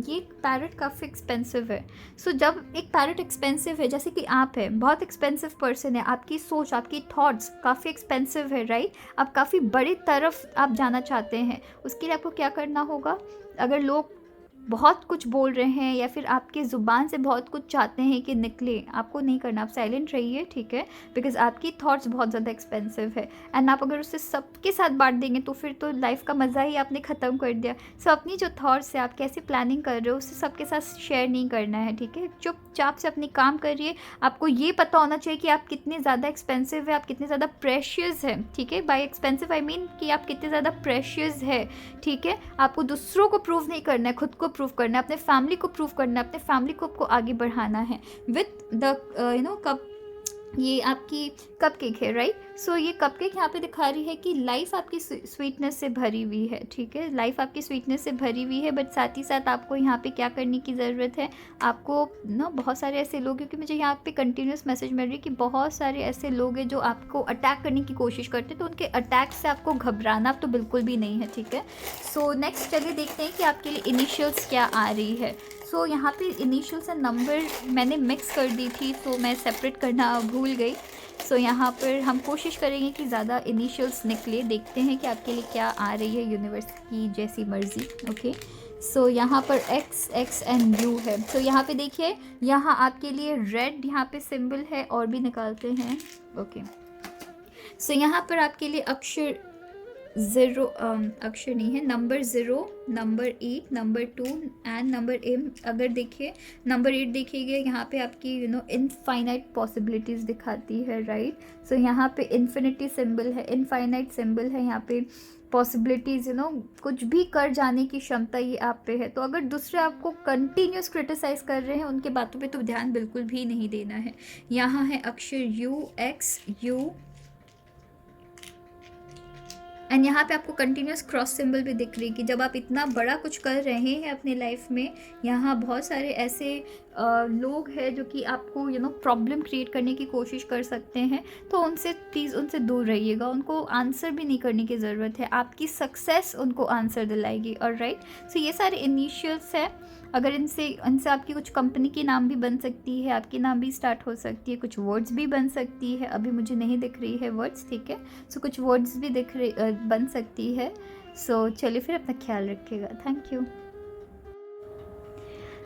ये पैरट काफ़ी एक्सपेंसिव है। सो जब एक पैरट एक्सपेंसिव है, जैसे कि आप है, बहुत एक्सपेंसिव पर्सन है, आपकी सोच, आपकी थॉट्स काफ़ी एक्सपेंसिव है, राइट। आप काफ़ी बड़ी तरफ आप जाना चाहते हैं, उसके लिए आपको क्या करना होगा, अगर लोग बहुत कुछ बोल रहे हैं या फिर आपकी ज़ुबान से बहुत कुछ चाहते हैं कि निकले, आपको नहीं करना, आप साइलेंट रहिए, ठीक है। बिकॉज आपकी थॉट्स बहुत ज़्यादा एक्सपेंसिव है एंड आप अगर उससे सबके साथ बांट देंगे तो फिर तो लाइफ का मज़ा ही आपने ख़त्म कर दिया। सो अपनी जो थॉट्स है, आप कैसे प्लानिंग कर रहे हो, उससे सबके साथ शेयर नहीं करना है, ठीक है। चुपचाप से अपनी काम करिए। आपको ये पता होना चाहिए कि आप कितने ज़्यादा एक्सपेंसिव है, आप कितने ज़्यादा प्रेशियस है, ठीक है। बाय एक्सपेंसिव आई मीन कि आप कितने ज़्यादा प्रेशियस है, ठीक है। आपको दूसरों को प्रूव नहीं करना है, खुद को प्रूव करना है, अपने फैमिली को प्रूव करना है, अपने फैमिली को आपको आगे बढ़ाना है विथ द कप। ये आपकी कपकेक है, राइट। सो ये कपकेक यहाँ पे दिखा रही है कि लाइफ आपकी स्वीटनेस से भरी हुई है, ठीक है। लाइफ आपकी स्वीटनेस से भरी हुई है, बट साथ ही साथ आपको यहाँ पे क्या करने की ज़रूरत है, आपको बहुत सारे ऐसे लोग, क्योंकि मुझे यहाँ पे कंटिन्यूस मैसेज मिल रही है कि बहुत सारे ऐसे लोग हैं जो आपको अटैक करने की कोशिश करते हैं, तो उनके अटैक से आपको घबराना तो बिल्कुल भी नहीं है, ठीक है। सो नेक्स्ट चलिए देखते हैं कि आपके लिए इनिशियल्स क्या आ रही है। सो यहाँ पे इनिशियल्स एंड नंबर मैंने मिक्स कर दी थी, तो मैं सेपरेट करना भूल गई। सो यहाँ पर हम कोशिश करेंगे कि ज़्यादा इनिशियल्स निकले, देखते हैं कि आपके लिए क्या आ रही है, यूनिवर्स की जैसी मर्ज़ी। ओके, सो यहाँ पर एक्स, एक्स एंड यू है। सो यहाँ पे देखिए, यहाँ आपके लिए रेड यहाँ पे सिंबल है, और भी निकालते हैं। ओके, सो यहाँ पर आपके लिए अक्षर 0, अक्षर नहीं है, number 0, number 8, number 2 and number M. अगर देखिए नंबर 8 देखिएगा, यहाँ पे आपकी इनफाइनाइट पॉसिबिलिटीज़ दिखाती है, राइट। सो यहाँ पे इन्फिनिटी सिंबल है, इनफाइनाइट सिंबल है, यहाँ पे पॉसिबिलिटीज़ कुछ भी कर जाने की क्षमता ये आप पे है। तो अगर दूसरे आपको कंटिन्यूस क्रिटिसाइज़ कर रहे हैं, उनके बातों पे तो ध्यान बिल्कुल भी नहीं देना है। यहाँ है अक्षर यू, एक्स, यू, एंड यहाँ पे आपको कंटिन्यूस क्रॉस सिंबल भी दिख रही है कि जब आप इतना बड़ा कुछ कर रहे हैं अपने लाइफ में, यहाँ बहुत सारे ऐसे लोग हैं जो कि आपको प्रॉब्लम क्रिएट करने की कोशिश कर सकते हैं, तो उनसे प्लीज़ उनसे दूर रहिएगा। उनको आंसर भी नहीं करने की ज़रूरत है, आपकी सक्सेस उनको आंसर दिलाएगी। ऑलराइट, सो ये सारे इनिशियल्स हैं। अगर इनसे इनसे आपकी कुछ कंपनी की नाम भी बन सकती है, आपकी नाम भी स्टार्ट हो सकती है, कुछ वर्ड्स भी बन सकती है। अभी मुझे नहीं दिख रही है वर्ड्स, ठीक है, सो कुछ वर्ड्स भी बन सकती है। सो चलिए फिर अपना ख्याल रखिएगा। Thank you.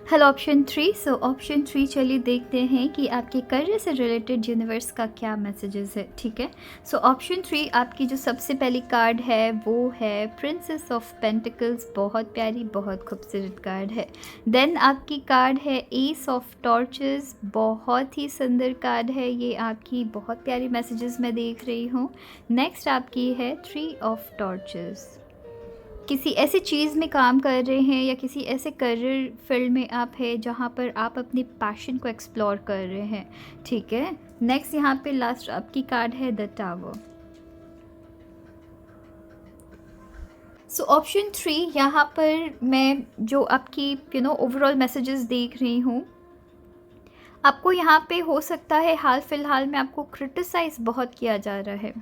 Hello option 3। So option 3, चलिए देखते हैं कि आपके करियर से रिलेटेड यूनिवर्स का क्या मैसेजेस है, ठीक है। सो ऑप्शन 3, आपकी जो सबसे पहली कार्ड है वो है प्रिंसेस ऑफ पेंटिकल्स। बहुत प्यारी, बहुत खूबसूरत कार्ड है। देन आपकी कार्ड है एस ऑफ टॉर्चेस। बहुत ही सुंदर कार्ड है ये आपकी, बहुत प्यारी मैसेजेस मैं देख रही हूँ। नेक्स्ट आपकी है 3 ऑफ टॉर्चेस। किसी ऐसी चीज़ में काम कर रहे हैं या किसी ऐसे करियर फील्ड में आप हैं जहाँ पर आप अपनी पैशन को एक्सप्लोर कर रहे हैं, ठीक है। नेक्स्ट यहाँ पे लास्ट आपकी कार्ड है द टावर। सो ऑप्शन 3, यहाँ पर मैं जो आपकी ओवरऑल मैसेजेस देख रही हूँ, आपको यहाँ पे हो सकता है हाल फिलहाल में आपको क्रिटिसाइज़ बहुत किया जा रहा है।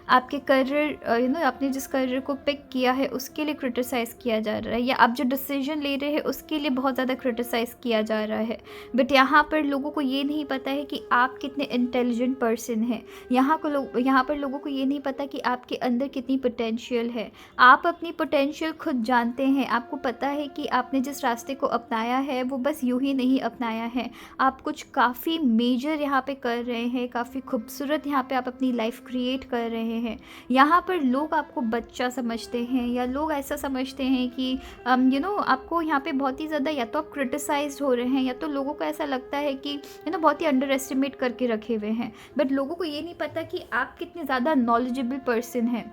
आपके करियर आपने जिस करियर को पिक किया है उसके लिए क्रिटिसाइज़ किया जा रहा है, या आप जो डिसीजन ले रहे हैं उसके लिए बहुत ज़्यादा क्रिटिसाइज़ किया जा रहा है। बट यहाँ पर लोगों को ये नहीं पता है कि आप कितने इंटेलिजेंट पर्सन हैं। यहाँ पर लोगों को ये नहीं पता कि आपके अंदर कितनी पोटेंशियल है। आप अपनी पोटेंशियल खुद जानते हैं। आपको पता है कि आपने जिस रास्ते को अपनाया है वो बस यूँ ही नहीं अपनाया है, आप कुछ काफ़ी मेजर यहाँ पे कर रहे हैं, काफ़ी खूबसूरत यहाँ पे आप अपनी लाइफ क्रिएट कर रहे हैं। यहाँ पर लोग आपको बच्चा समझते हैं, या लोग ऐसा समझते हैं कि आपको यहाँ पे बहुत ही ज़्यादा या तो आप क्रिटिसाइज्ड हो रहे हैं, या तो लोगों को ऐसा लगता है कि बहुत ही अंडर एस्टिमेट करके रखे हुए हैं। बट लोगों को ये नहीं पता कि आप कितने ज़्यादा नॉलेजेबल पर्सन हैं।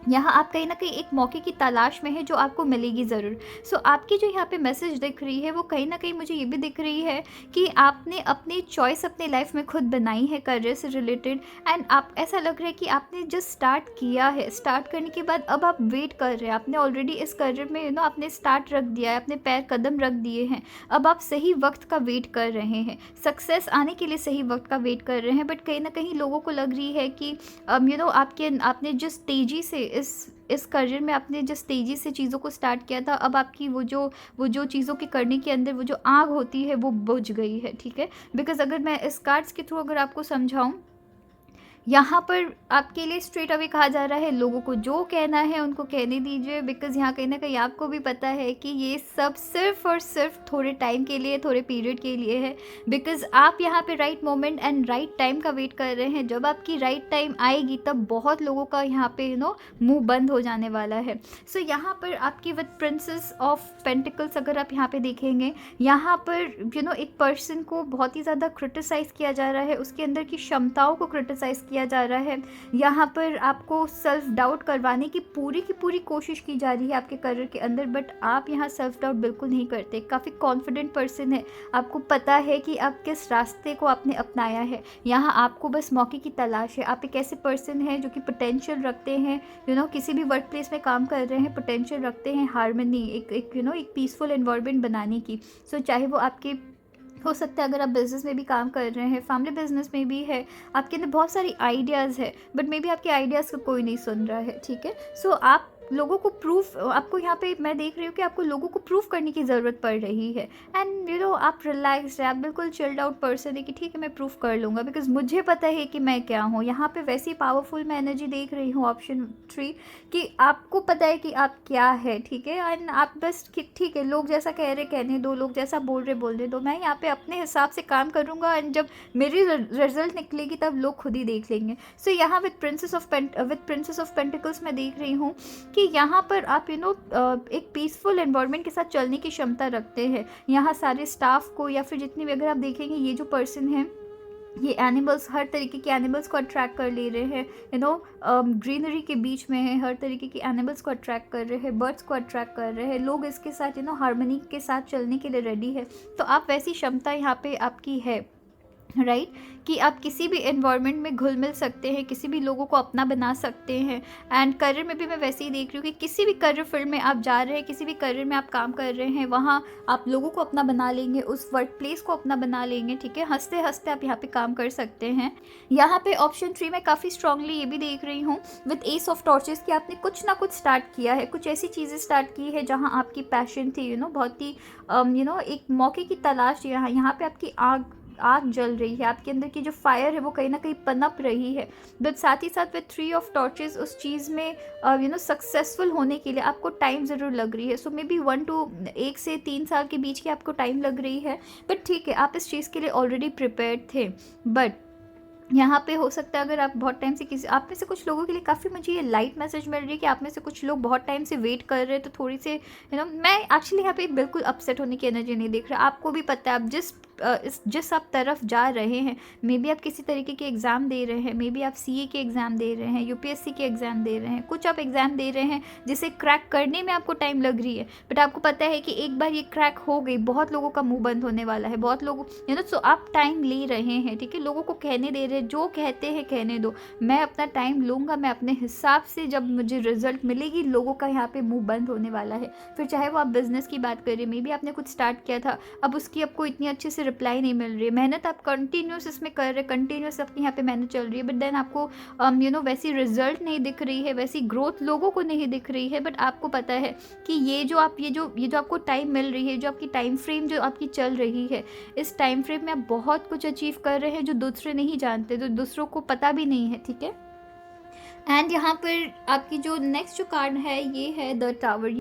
यहाँ आप कहीं ना कहीं एक मौके की तलाश में है जो आपको मिलेगी ज़रूर। सो आपकी जो यहाँ पे मैसेज दिख रही है वो कहीं ना कहीं मुझे ये भी दिख रही है कि आपने अपनी चॉइस अपने लाइफ में खुद बनाई है करियर से रिलेटेड। एंड आप ऐसा लग रहा है कि आपने जस्ट स्टार्ट किया है, स्टार्ट करने के बाद अब आप वेट कर रहे हैं। आपने ऑलरेडी इस करियर में आपने स्टार्ट रख दिया है, अपने पैर कदम रख दिए हैं। अब आप सही वक्त का वेट कर रहे हैं, सक्सेस आने के लिए सही वक्त का वेट कर रहे हैं। बट कहीं ना कहीं लोगों को लग रही है कि आपने जिस तेज़ी से इस करियर में आपने जिस तेज़ी से चीज़ों को स्टार्ट किया था, अब आपकी वो जो चीज़ों के करने के अंदर वो जो आग होती है वो बुझ गई है, ठीक है। बिकॉज अगर मैं इस कार्ड्स के थ्रू अगर आपको समझाऊँ, यहाँ पर आपके लिए स्ट्रेट अवे कहा जा रहा है लोगों को जो कहना है उनको कहने दीजिए। बिकॉज़ यहाँ कहीं ना कहीं आपको भी पता है कि ये सब सिर्फ और सिर्फ थोड़े टाइम के लिए, थोड़े पीरियड के लिए है। बिकॉज़ आप यहाँ पे right moment and right time का वेट कर रहे हैं। जब आपकी राइट टाइम आएगी तब बहुत लोगों का यहाँ पे मुंह बंद हो जाने वाला है। सो यहाँ पर आपकी विद प्रिंसेस ऑफ पेंटिकल्स अगर आप यहाँ पे देखेंगे, यहाँ पर एक पर्सन को बहुत ही ज़्यादा क्रिटिसाइज़ किया जा रहा है, उसके अंदर की क्षमताओं को क्रिटिसाइज़ किया जा रहा है। यहाँ पर आपको सेल्फ डाउट करवाने की पूरी कोशिश की जा रही है आपके करियर के अंदर। बट आप यहाँ सेल्फ डाउट बिल्कुल नहीं करते, काफ़ी कॉन्फिडेंट पर्सन है। आपको पता है कि आप किस रास्ते को आपने अपनाया है। यहाँ आपको बस मौके की तलाश है। आप एक ऐसे पर्सन हैं जो कि पोटेंशियल रखते हैं, किसी भी वर्क प्लेस में काम कर रहे हैं, पोटेंशियल रखते हैं हार्मनी, एक पीसफुल एनवायरनमेंट बनाने की। सो चाहे वो आपके हो सकता है, अगर आप बिज़नेस में भी काम कर रहे हैं, फैमिली बिज़नेस में भी है, आपके अंदर बहुत सारी आइडियाज़ है, बट मे बी आपके आइडियाज़ को कोई नहीं सुन रहा है, ठीक है। सो आप लोगों को आपको यहाँ पे मैं देख रही हूँ कि आपको लोगों को प्रूफ करने की ज़रूरत पड़ रही है। एंड आप रिलैक्स्ड है, आप बिल्कुल चिल्ड आउट पर्सन है कि ठीक है मैं प्रूफ कर लूँगा, बिकॉज मुझे पता है कि मैं क्या हूँ। यहाँ पे वैसी पावरफुल मैं एनर्जी देख रही हूँ ऑप्शन 3 कि आपको पता है कि आप क्या है, ठीक है। एंड आप बस ठीक है, लोग जैसा कह रहे कहने दो, लोग जैसा बोल रहे बोलने दो, मैं यहाँ पे अपने हिसाब से काम करूँगा। एंड जब मेरी रिजल्ट निकलेगी तब लोग खुद ही देख लेंगे। सो यहाँ विद प्रिंसेस ऑफ पेंटिकल्स मैं देख रही हूँ कि यहाँ पर आप एक पीसफुल एनवायरनमेंट के साथ चलने की क्षमता रखते हैं। यहाँ सारे स्टाफ को या फिर जितनी भी अगर आप देखेंगे, ये जो पर्सन है ये एनिमल्स, हर तरीके के एनिमल्स को अट्रैक्ट कर ले रहे हैं। ग्रीनरी के बीच में है, हर तरीके के एनिमल्स को अट्रैक्ट कर रहे हैं, बर्ड्स को अट्रैक्ट कर रहे हैं। लोग इसके साथ हार्मनी के साथ चलने के लिए रेडी है। तो आप वैसी क्षमता यहाँ पे आपकी है। राइट, कि आप किसी भी एनवायरनमेंट में घुल मिल सकते हैं, किसी भी लोगों को अपना बना सकते हैं। एंड करियर में भी मैं वैसे ही देख रही हूँ कि किसी भी करियर फील्ड में आप जा रहे हैं, किसी भी करियर में आप काम कर रहे हैं, वहाँ आप लोगों को अपना बना लेंगे, उस वर्क प्लेस को अपना बना लेंगे, ठीक है। हंसते हंसते आप यहाँ पे काम कर सकते हैं। यहाँ पे ऑप्शन 3 में काफ़ी स्ट्रांगली ये भी देख रही हूँ विद एस ऑफ टॉर्चेस कि आपने कुछ ना कुछ स्टार्ट किया है, कुछ ऐसी चीज़ें स्टार्ट की है जहाँ आपकी पैशन थी, बहुत ही एक मौके की तलाश, यहाँ पे आपकी आग आग जल रही है, आपके अंदर की जो फायर है वो कहीं ना कहीं पनप रही है। बट साथ ही साथ विद 3 ऑफ टॉर्चेस उस चीज़ में सक्सेसफुल होने के लिए आपको टाइम ज़रूर लग रही है। सो मे बी 1 से 3 साल के बीच की आपको टाइम लग रही है, बट ठीक है, आप इस चीज़ के लिए ऑलरेडी प्रिपेयर्ड थे। बट यहाँ पे हो सकता है अगर आप बहुत टाइम से किसी, आप में से कुछ लोगों के लिए काफ़ी मुझे ये लाइट मैसेज मिल रही है कि आप में से कुछ लोग बहुत टाइम से वेट कर रहे हैं, तो थोड़ी से मैं एक्चुअली यहाँ पे बिल्कुल अपसेट होने की एनर्जी नहीं देख रहा। आपको भी पता है आप जिस आप तरफ जा रहे हैं, मे बी आप किसी तरीके के एग्ज़ाम दे रहे हैं, मे बी आप सीए के एग्ज़ाम दे रहे हैं, यूपीएससी के एग्ज़ाम दे रहे हैं, कुछ आप एग्ज़ाम दे रहे हैं जिसे क्रैक करने में आपको टाइम लग रही है। बट आपको पता है कि एक बार ये क्रैक हो गई, बहुत लोगों का मुंह बंद होने वाला है, बहुत लोगों सो आप टाइम ले रहे हैं, ठीक है। लोगों को कहने दे रहे हैं, जो कहते हैं कहने दो, मैं अपना टाइम लूँगा, मैं अपने हिसाब से, जब मुझे रिजल्ट मिलेगी, लोगों का यहाँ पे मुंह बंद होने वाला है। फिर चाहे वो आप बिज़नेस की बात करें, मे बी आपने कुछ स्टार्ट किया था, अब उसकी आपको इतनी अच्छे से रिप्लाई नहीं मिल रही है, मेहनत आप कंटिन्यूस इसमें कर रहे हैं, कंटिन्यूस आपकी यहाँ पे मेहनत चल रही है, बट देन आपको वैसी रिजल्ट नहीं दिख रही है, वैसी ग्रोथ लोगों को नहीं दिख रही है। बट आपको पता है कि ये जो आपको टाइम मिल रही है, जो आपकी टाइम फ्रेम जो आपकी चल रही है, इस टाइम फ्रेम में आप बहुत कुछ अचीव कर रहे हैं जो दूसरे नहीं जानते, जो दूसरों को पता भी नहीं है, ठीक है। एंड यहाँ पर आपकी जो नेक्स्ट जो कार्ड है ये है द टावर।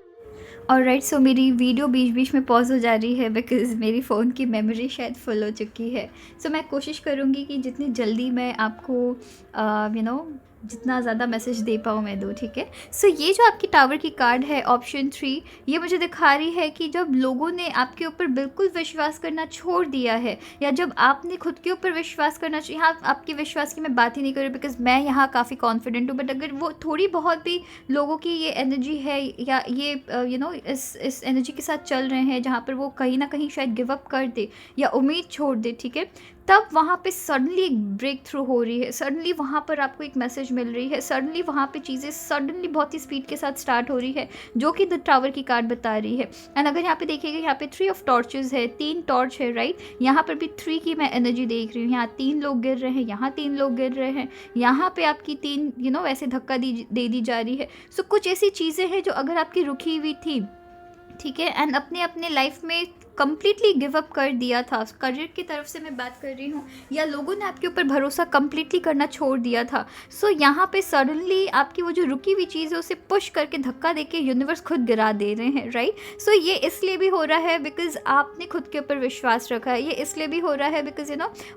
और राइट, सो मेरी वीडियो बीच बीच में पॉज हो जा रही है बिकॉज़ मेरी फ़ोन की मेमोरी शायद फुल हो चुकी है। सो मैं कोशिश करूँगी कि जितनी जल्दी मैं आपको जितना ज़्यादा मैसेज दे पाऊँ मैं दूँ, ठीक है। सो ये जो आपकी टावर की कार्ड है ऑप्शन 3, ये मुझे दिखा रही है कि जब लोगों ने आपके ऊपर बिल्कुल विश्वास करना छोड़ दिया है, या जब आपने खुद के ऊपर विश्वास करना, यहाँ आपके विश्वास की मैं बात ही नहीं कर रही बिकॉज मैं यहाँ काफ़ी कॉन्फिडेंट हूँ, बट अगर वो थोड़ी बहुत भी लोगों की ये एनर्जी है, या ये इस एनर्जी के साथ चल रहे हैं जहाँ पर वो कहीं ना कहीं शायद गिव अप कर दे या उम्मीद छोड़ दे, ठीक है, तब वहाँ पे सडनली एक ब्रेक थ्रू हो रही है, सडनली वहाँ पर आपको एक मैसेज मिल रही है, सडनली वहाँ पे चीज़ें सडनली बहुत ही स्पीड के साथ स्टार्ट हो रही है, जो कि द टावर की कार्ड बता रही है। एंड अगर यहाँ पे देखिएगा, यहाँ पे 3 ऑफ टॉर्चेस है, 3 टॉर्च है, राइट। यहाँ पर भी 3 की मैं एनर्जी देख रही हूँ। यहाँ 3 लोग गिर रहे हैं, यहाँ 3 लोग गिर रहे हैं, यहाँ पे आपकी 3 ऐसे धक्का दे दी जा रही है। सो कुछ ऐसी चीज़ें हैं जो अगर आपकी रुकी हुई थी, ठीक है, एंड अपने लाइफ में कम्प्लीटली गिव अप कर दिया था, करियर की तरफ से मैं बात कर रही हूँ, या लोगों ने आपके ऊपर भरोसा कम्प्लीटली करना छोड़ दिया था। सो यहाँ पे सडनली आपकी वो जो रुकी हुई चीज़ है उसे पुश करके, धक्का देके यूनिवर्स खुद गिरा दे रहे हैं, राइट। सो ये इसलिए भी हो रहा है बिकॉज आपने खुद के ऊपर विश्वास रखा है, ये इसलिए भी हो रहा है बिकॉज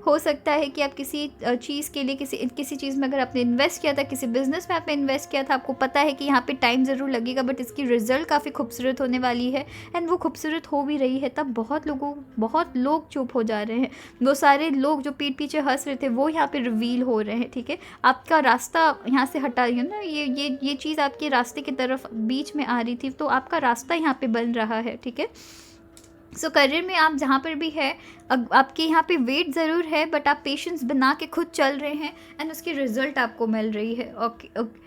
हो सकता है कि आप किसी चीज़ के लिए, किसी चीज़ में अगर आपने इन्वेस्ट किया था, किसी बिजनेस में आपने इन्वेस्ट किया था, आपको पता है कि यहाँ पे टाइम ज़रूर लगेगा, बट इसकी रिजल्ट काफ़ी खूबसूरत होने वाली है, एंड वो खूबसूरत हो भी रही है। तब बहुत लोग चुप हो जा रहे हैं, वो सारे लोग जो पीठ पीछे हंस रहे थे वो यहाँ पे रिवील हो रहे हैं, ठीक है। आपका रास्ता यहाँ से हटा ये चीज़ आपके रास्ते की तरफ बीच में आ रही थी, तो आपका रास्ता यहाँ पे बन रहा है, ठीक है। सो करियर में आप जहाँ पर भी है, आपके यहाँ पे वेट ज़रूर है, बट आप पेशेंस बना के खुद चल रहे हैं, एंड उसकी रिजल्ट आपको मिल रही है। ओके।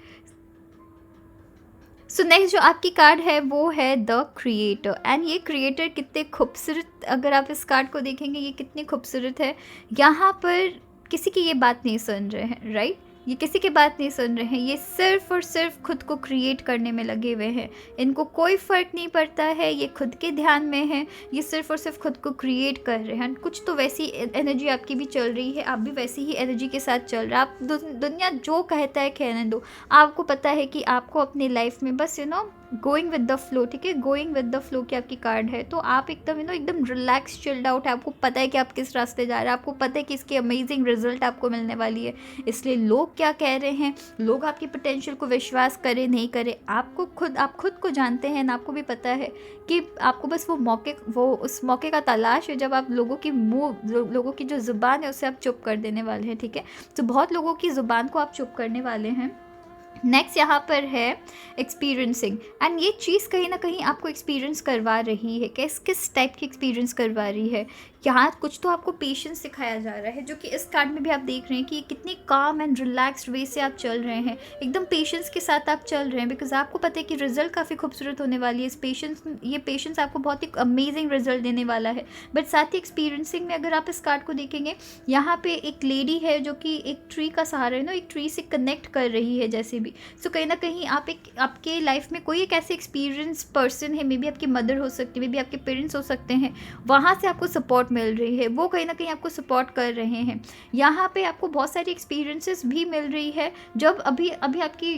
सो नेक्स्ट जो आपकी कार्ड है वो है द क्रिएटर। एंड ये क्रिएटर कितने खूबसूरत, अगर आप इस कार्ड को देखेंगे ये कितनी खूबसूरत है। यहाँ पर किसी की ये बात नहीं सुन रहे हैं, राइट, ये किसी की बात नहीं सुन रहे हैं, ये सिर्फ और सिर्फ खुद को क्रिएट करने में लगे हुए हैं, इनको कोई फ़र्क नहीं पड़ता है, ये खुद के ध्यान में है, ये सिर्फ और सिर्फ खुद को क्रिएट कर रहे हैं। कुछ तो वैसी एनर्जी आपकी भी चल रही है, आप भी वैसी ही एनर्जी के साथ चल रहे हैं। आप दुनिया जो कहता है कहने दो, आपको पता है कि आपको अपनी लाइफ में बस गोइंग विद द फ्लो, ठीक है, गोइंग विद द फ्लो की आपकी कार्ड है, तो आप एकदम एकदम रिलैक्स चिल्ड आउट है, आपको पता है कि आप किस रास्ते जा रहे हैं, आपको पता है कि इसकी अमेजिंग रिजल्ट आपको मिलने वाली है। इसलिए लोग क्या कह रहे हैं, लोग आपकी पोटेंशियल को विश्वास करें नहीं करें, आप खुद को जानते हैं ना, आपको भी पता है कि आपको बस उस मौके का तलाश है जब आप लोगों की जो ज़ुबान है उसे आप चुप कर देने वाले हैं, ठीक है। तो बहुत लोगों की ज़ुबान को आप चुप करने वाले हैं। नेक्स्ट यहाँ पर है एक्सपीरियंसिंग, एंड ये चीज़ कहीं ना कहीं आपको एक्सपीरियंस करवा रही है। किस टाइप की एक्सपीरियंस करवा रही है, यहाँ कुछ तो आपको पेशेंस सिखाया जा रहा है, जो कि इस कार्ड में भी आप देख रहे हैं कि कितनी काम एंड रिलैक्स्ड वे से आप चल रहे हैं, एकदम पेशेंस के साथ आप चल रहे हैं, बिकॉज आपको पता है कि रिजल्ट काफ़ी खूबसूरत होने वाली है। इस पेशेंस, ये पेशेंस आपको बहुत ही अमेजिंग रिजल्ट देने वाला है। बट साथ ही एक्सपीरियंसिंग में अगर आप इस कार्ड को देखेंगे, यहाँ पे एक लेडी है जो कि एक ट्री का सहारा है ना, एक ट्री से कनेक्ट कर रही है जैसे भी। सो कहीं ना कहीं आपके लाइफ में कोई एक ऐसे एक्सपीरियंस पर्सन है, मे बी आपकी मदर हो सकती है, मे बी आपके पेरेंट्स हो सकते हैं, वहाँ से आपको सपोर्ट मिल रही है, वो कहीं ना कहीं आपको सपोर्ट कर रहे हैं। यहाँ पे आपको बहुत सारी एक्सपीरियंसेस भी मिल रही है, जब अभी अभी आपकी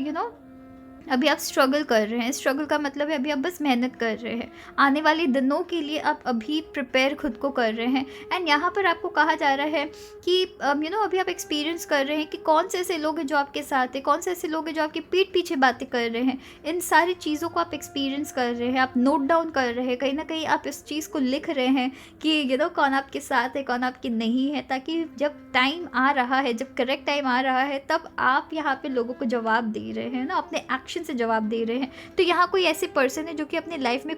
अभी आप स्ट्रगल कर रहे हैं। स्ट्रगल का मतलब है अभी आप बस मेहनत कर रहे हैं, आने वाले दिनों के लिए आप अभी प्रिपेयर खुद को कर रहे हैं। एंड यहाँ पर आपको कहा जा रहा है कि अभी आप एक्सपीरियंस कर रहे हैं कि कौन से ऐसे लोग हैं जो आपके साथ हैं, कौन से ऐसे लोग हैं जो आपकी पीठ पीछे बातें कर रहे हैं। इन सारी चीज़ों को आप एक्सपीरियंस कर रहे हैं, आप नोट डाउन कर रहे हैं, कहीं ना कहीं आप इस चीज़ को लिख रहे हैं कि कौन आपके साथ है, कौन आपके नहीं है, ताकि जब टाइम आ रहा है, जब करेक्ट टाइम आ रहा है, तब आप यहाँ पे लोगों को जवाब दे रहे हैं ना, अपने एक्शन से जवाब दे रहे हैं। तो यहाँ कोई ऐसे पर्सन है जो कि अपने लाइफ में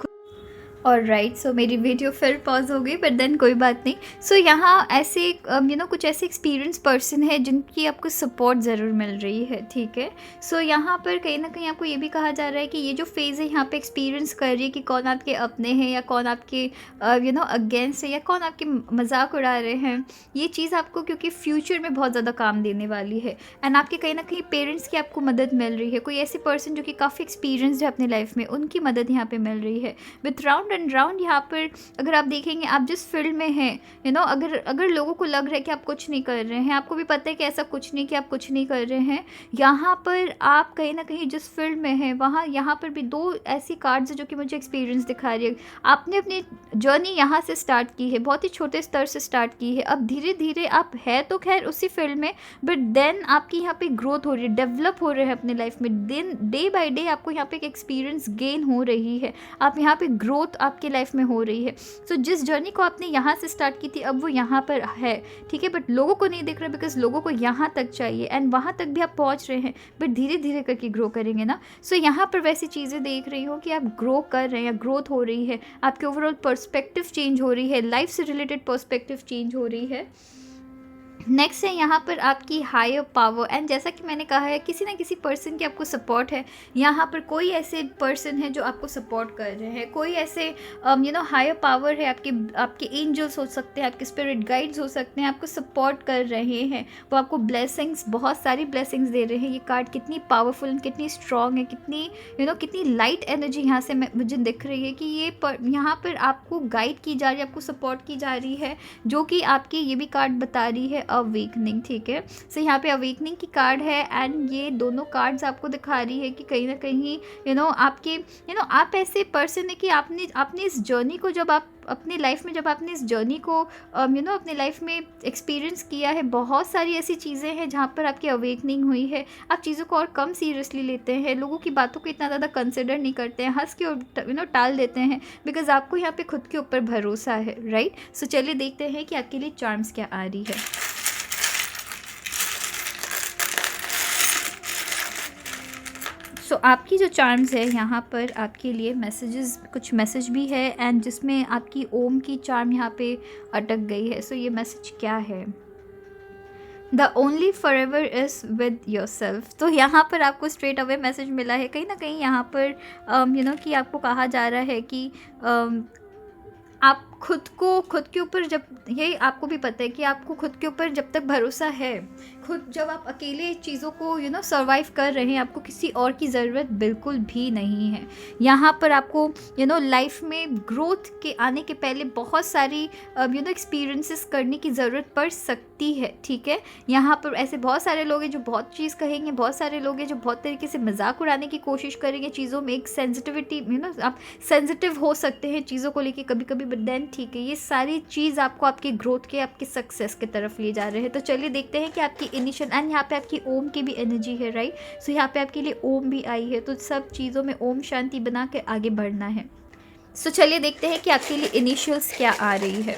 और राइट, सो मेरी वीडियो फिर पॉज हो गई, बट देन कोई बात नहीं। सो यहाँ ऐसे कुछ ऐसे एक्सपीरियंस पर्सन है जिनकी आपको सपोर्ट ज़रूर मिल रही है, ठीक है। सो यहाँ पर कहीं ना कहीं आपको ये भी कहा जा रहा है कि ये जो फेज़ है यहाँ पे एक्सपीरियंस कर रही है कि कौन आपके अपने हैं या कौन आपके अगेंस्ट है, या कौन आपके मजाक उड़ा रहे हैं। ये चीज़ आपको क्योंकि फ्यूचर में बहुत ज़्यादा काम देने वाली है। एंड आपके कहीं ना कहीं पेरेंट्स की आपको मदद मिल रही है, कोई ऐसे पर्सन जो कि काफ़ी एक्सपीरियंसड है अपनी लाइफ में, उनकी मदद यहाँ पर मिल रही है। विथ राउंड एंड राउंड यहाँ पर अगर आप देखेंगे, आप जिस फील्ड में हैं, अगर लोगों को लग रहा है कि आप कुछ नहीं कर रहे हैं, आपको भी पता है कि ऐसा कुछ नहीं कि आप कुछ नहीं कर रहे हैं, यहाँ पर आप कहीं ना कहीं जिस फील्ड में हैं वहाँ यहाँ पर भी दो ऐसी कार्ड्स है जो कि मुझे एक्सपीरियंस दिखा रही है। आपने अपनी जर्नी यहाँ से स्टार्ट की है, बहुत ही छोटे स्तर से स्टार्ट की है, अब धीरे धीरे आप है तो खैर उसी फील्ड में, बट देन आपकी यहाँ पे ग्रोथ हो रही है, डेवलप हो रहे हैं अपने लाइफ में, डे बाय डे आपको यहाँ पे एक एक्सपीरियंस गेन हो रही है, आप यहाँ पे ग्रोथ आपके लाइफ में हो रही है। सो जिस जर्नी को आपने यहाँ से स्टार्ट की थी, अब वो यहाँ पर है, ठीक है, बट लोगों को नहीं दिख रहा, बिकॉज लोगों को यहाँ तक चाहिए, एंड वहाँ तक भी आप पहुँच रहे हैं, बट धीरे धीरे करके ग्रो करेंगे ना। सो यहाँ पर वैसी चीज़ें देख रही हूँ कि आप ग्रो कर रहे हैं या ग्रोथ हो रही है, आपके ओवरऑल पर्सपेक्टिव चेंज हो रही है, लाइफ से रिलेटेड पर्सपेक्टिव चेंज हो रही है। नेक्स्ट है यहाँ पर आपकी हायर पावर, एंड जैसा कि मैंने कहा है, किसी ना किसी पर्सन की आपको सपोर्ट है। यहाँ पर कोई ऐसे पर्सन है जो आपको सपोर्ट कर रहे हैं, कोई ऐसे हायर पावर है, आपके एंजल्स हो सकते हैं, आपके स्पिरिट गाइड्स हो सकते हैं, आपको सपोर्ट कर रहे हैं, वो आपको ब्लेसिंग्स, बहुत सारी ब्लेसिंग्स दे रहे हैं। ये कार्ड कितनी पावरफुल एंड कितनी स्ट्रॉन्ग है, कितनी लाइट एनर्जी यहाँ से मुझे दिख रही है कि यहाँ पर आपको गाइड की जा रही है, आपको सपोर्ट की जा रही है, जो कि आपकी ये भी कार्ड बता रही है अवेकनिंग, ठीक है। सो यहाँ पे अवेकनिंग की कार्ड है, एंड ये दोनों कार्ड्स आपको दिखा रही है कि कहीं ना कहीं आपके आप ऐसे पर्सन है कि आपने इस जर्नी को, जब आप अपनी लाइफ में, जब आपने इस जर्नी को अपनी लाइफ में एक्सपीरियंस किया है, बहुत सारी ऐसी चीज़ें हैं जहाँ पर आपकी अवेकनिंग हुई है। आप चीज़ों को और कम सीरियसली लेते हैं, लोगों की बातों को इतना ज़्यादा कंसिडर नहीं करते हैं, हंस के और टाल देते हैं, बिकॉज आपको यहाँ पे खुद के ऊपर भरोसा है, राइट। सो चलिए देखते हैं कि आपके लिए चार्म्स क्या आ रही है। आपकी जो चार्म्स है यहाँ पर आपके लिए मैसेजेस, कुछ मैसेज भी है, एंड जिसमें आपकी ओम की चार्म यहाँ पे अटक गई है। सो ये मैसेज क्या है? The only for ever is with your self. तो यहाँ पर आपको स्ट्रेट अवे मैसेज मिला है, कहीं ना कहीं यहाँ पर कि आपको कहा जा रहा है कि आप खुद के ऊपर, जब ये आपको भी पता है कि आपको खुद के ऊपर जब तक भरोसा है, खुद जब आप अकेले चीज़ों को सर्वाइव कर रहे हैं, आपको किसी और की ज़रूरत बिल्कुल भी नहीं है। यहाँ पर आपको लाइफ में ग्रोथ के आने के पहले बहुत सारी एक्सपीरियंसेस करने की ज़रूरत पड़ सकती है, ठीक है। यहाँ पर ऐसे बहुत सारे लोग हैं जो बहुत चीज़ कहेंगे, बहुत सारे लोग हैं जो बहुत तरीके से मजाक उड़ाने की कोशिश करेंगे चीज़ों में, एक सेंसिटिविटी आप सेंसिटिव हो सकते हैं चीज़ों को लेके कभी कभी, बट देन ठीक है, ये सारी चीज़ आपको आपकी ग्रोथ के, आपकी सक्सेस की तरफ ले जा रहे हैं। तो चलिए देखते हैं कि आपकी इनिशियल, एंड यहाँ पे आपकी ओम की भी एनर्जी है, राइट। सो यहाँ पे आपके लिए ओम भी आई है, तो सब चीज़ों में ओम शांति बना के आगे बढ़ना है। सो चलिए देखते हैं कि आपके लिए इनिशियल्स क्या आ रही है,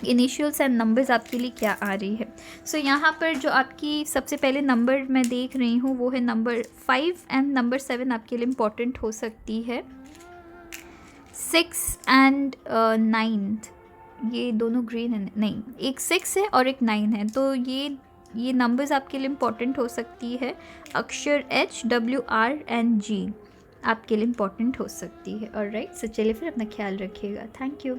इनिशियल्स एंड नंबर्स आपके लिए क्या आ रही है। सो यहाँ पर जो आपकी सबसे पहले नंबर मैं देख रही हूँ वो है नंबर 5, एंड नंबर 7 आपके लिए इम्पॉर्टेंट हो सकती है। 6 एंड 9, ये दोनों ग्रीन है, नहीं, एक 6 है और एक 9 है, तो ये नंबर्स आपके लिए इम्पॉर्टेंट हो सकती है। अक्षर H, W, R and G आपके लिए इम्पॉर्टेंट हो सकती है। ऑलराइट, सो चलिए फिर अपना ख्याल रखिएगा। Thank you.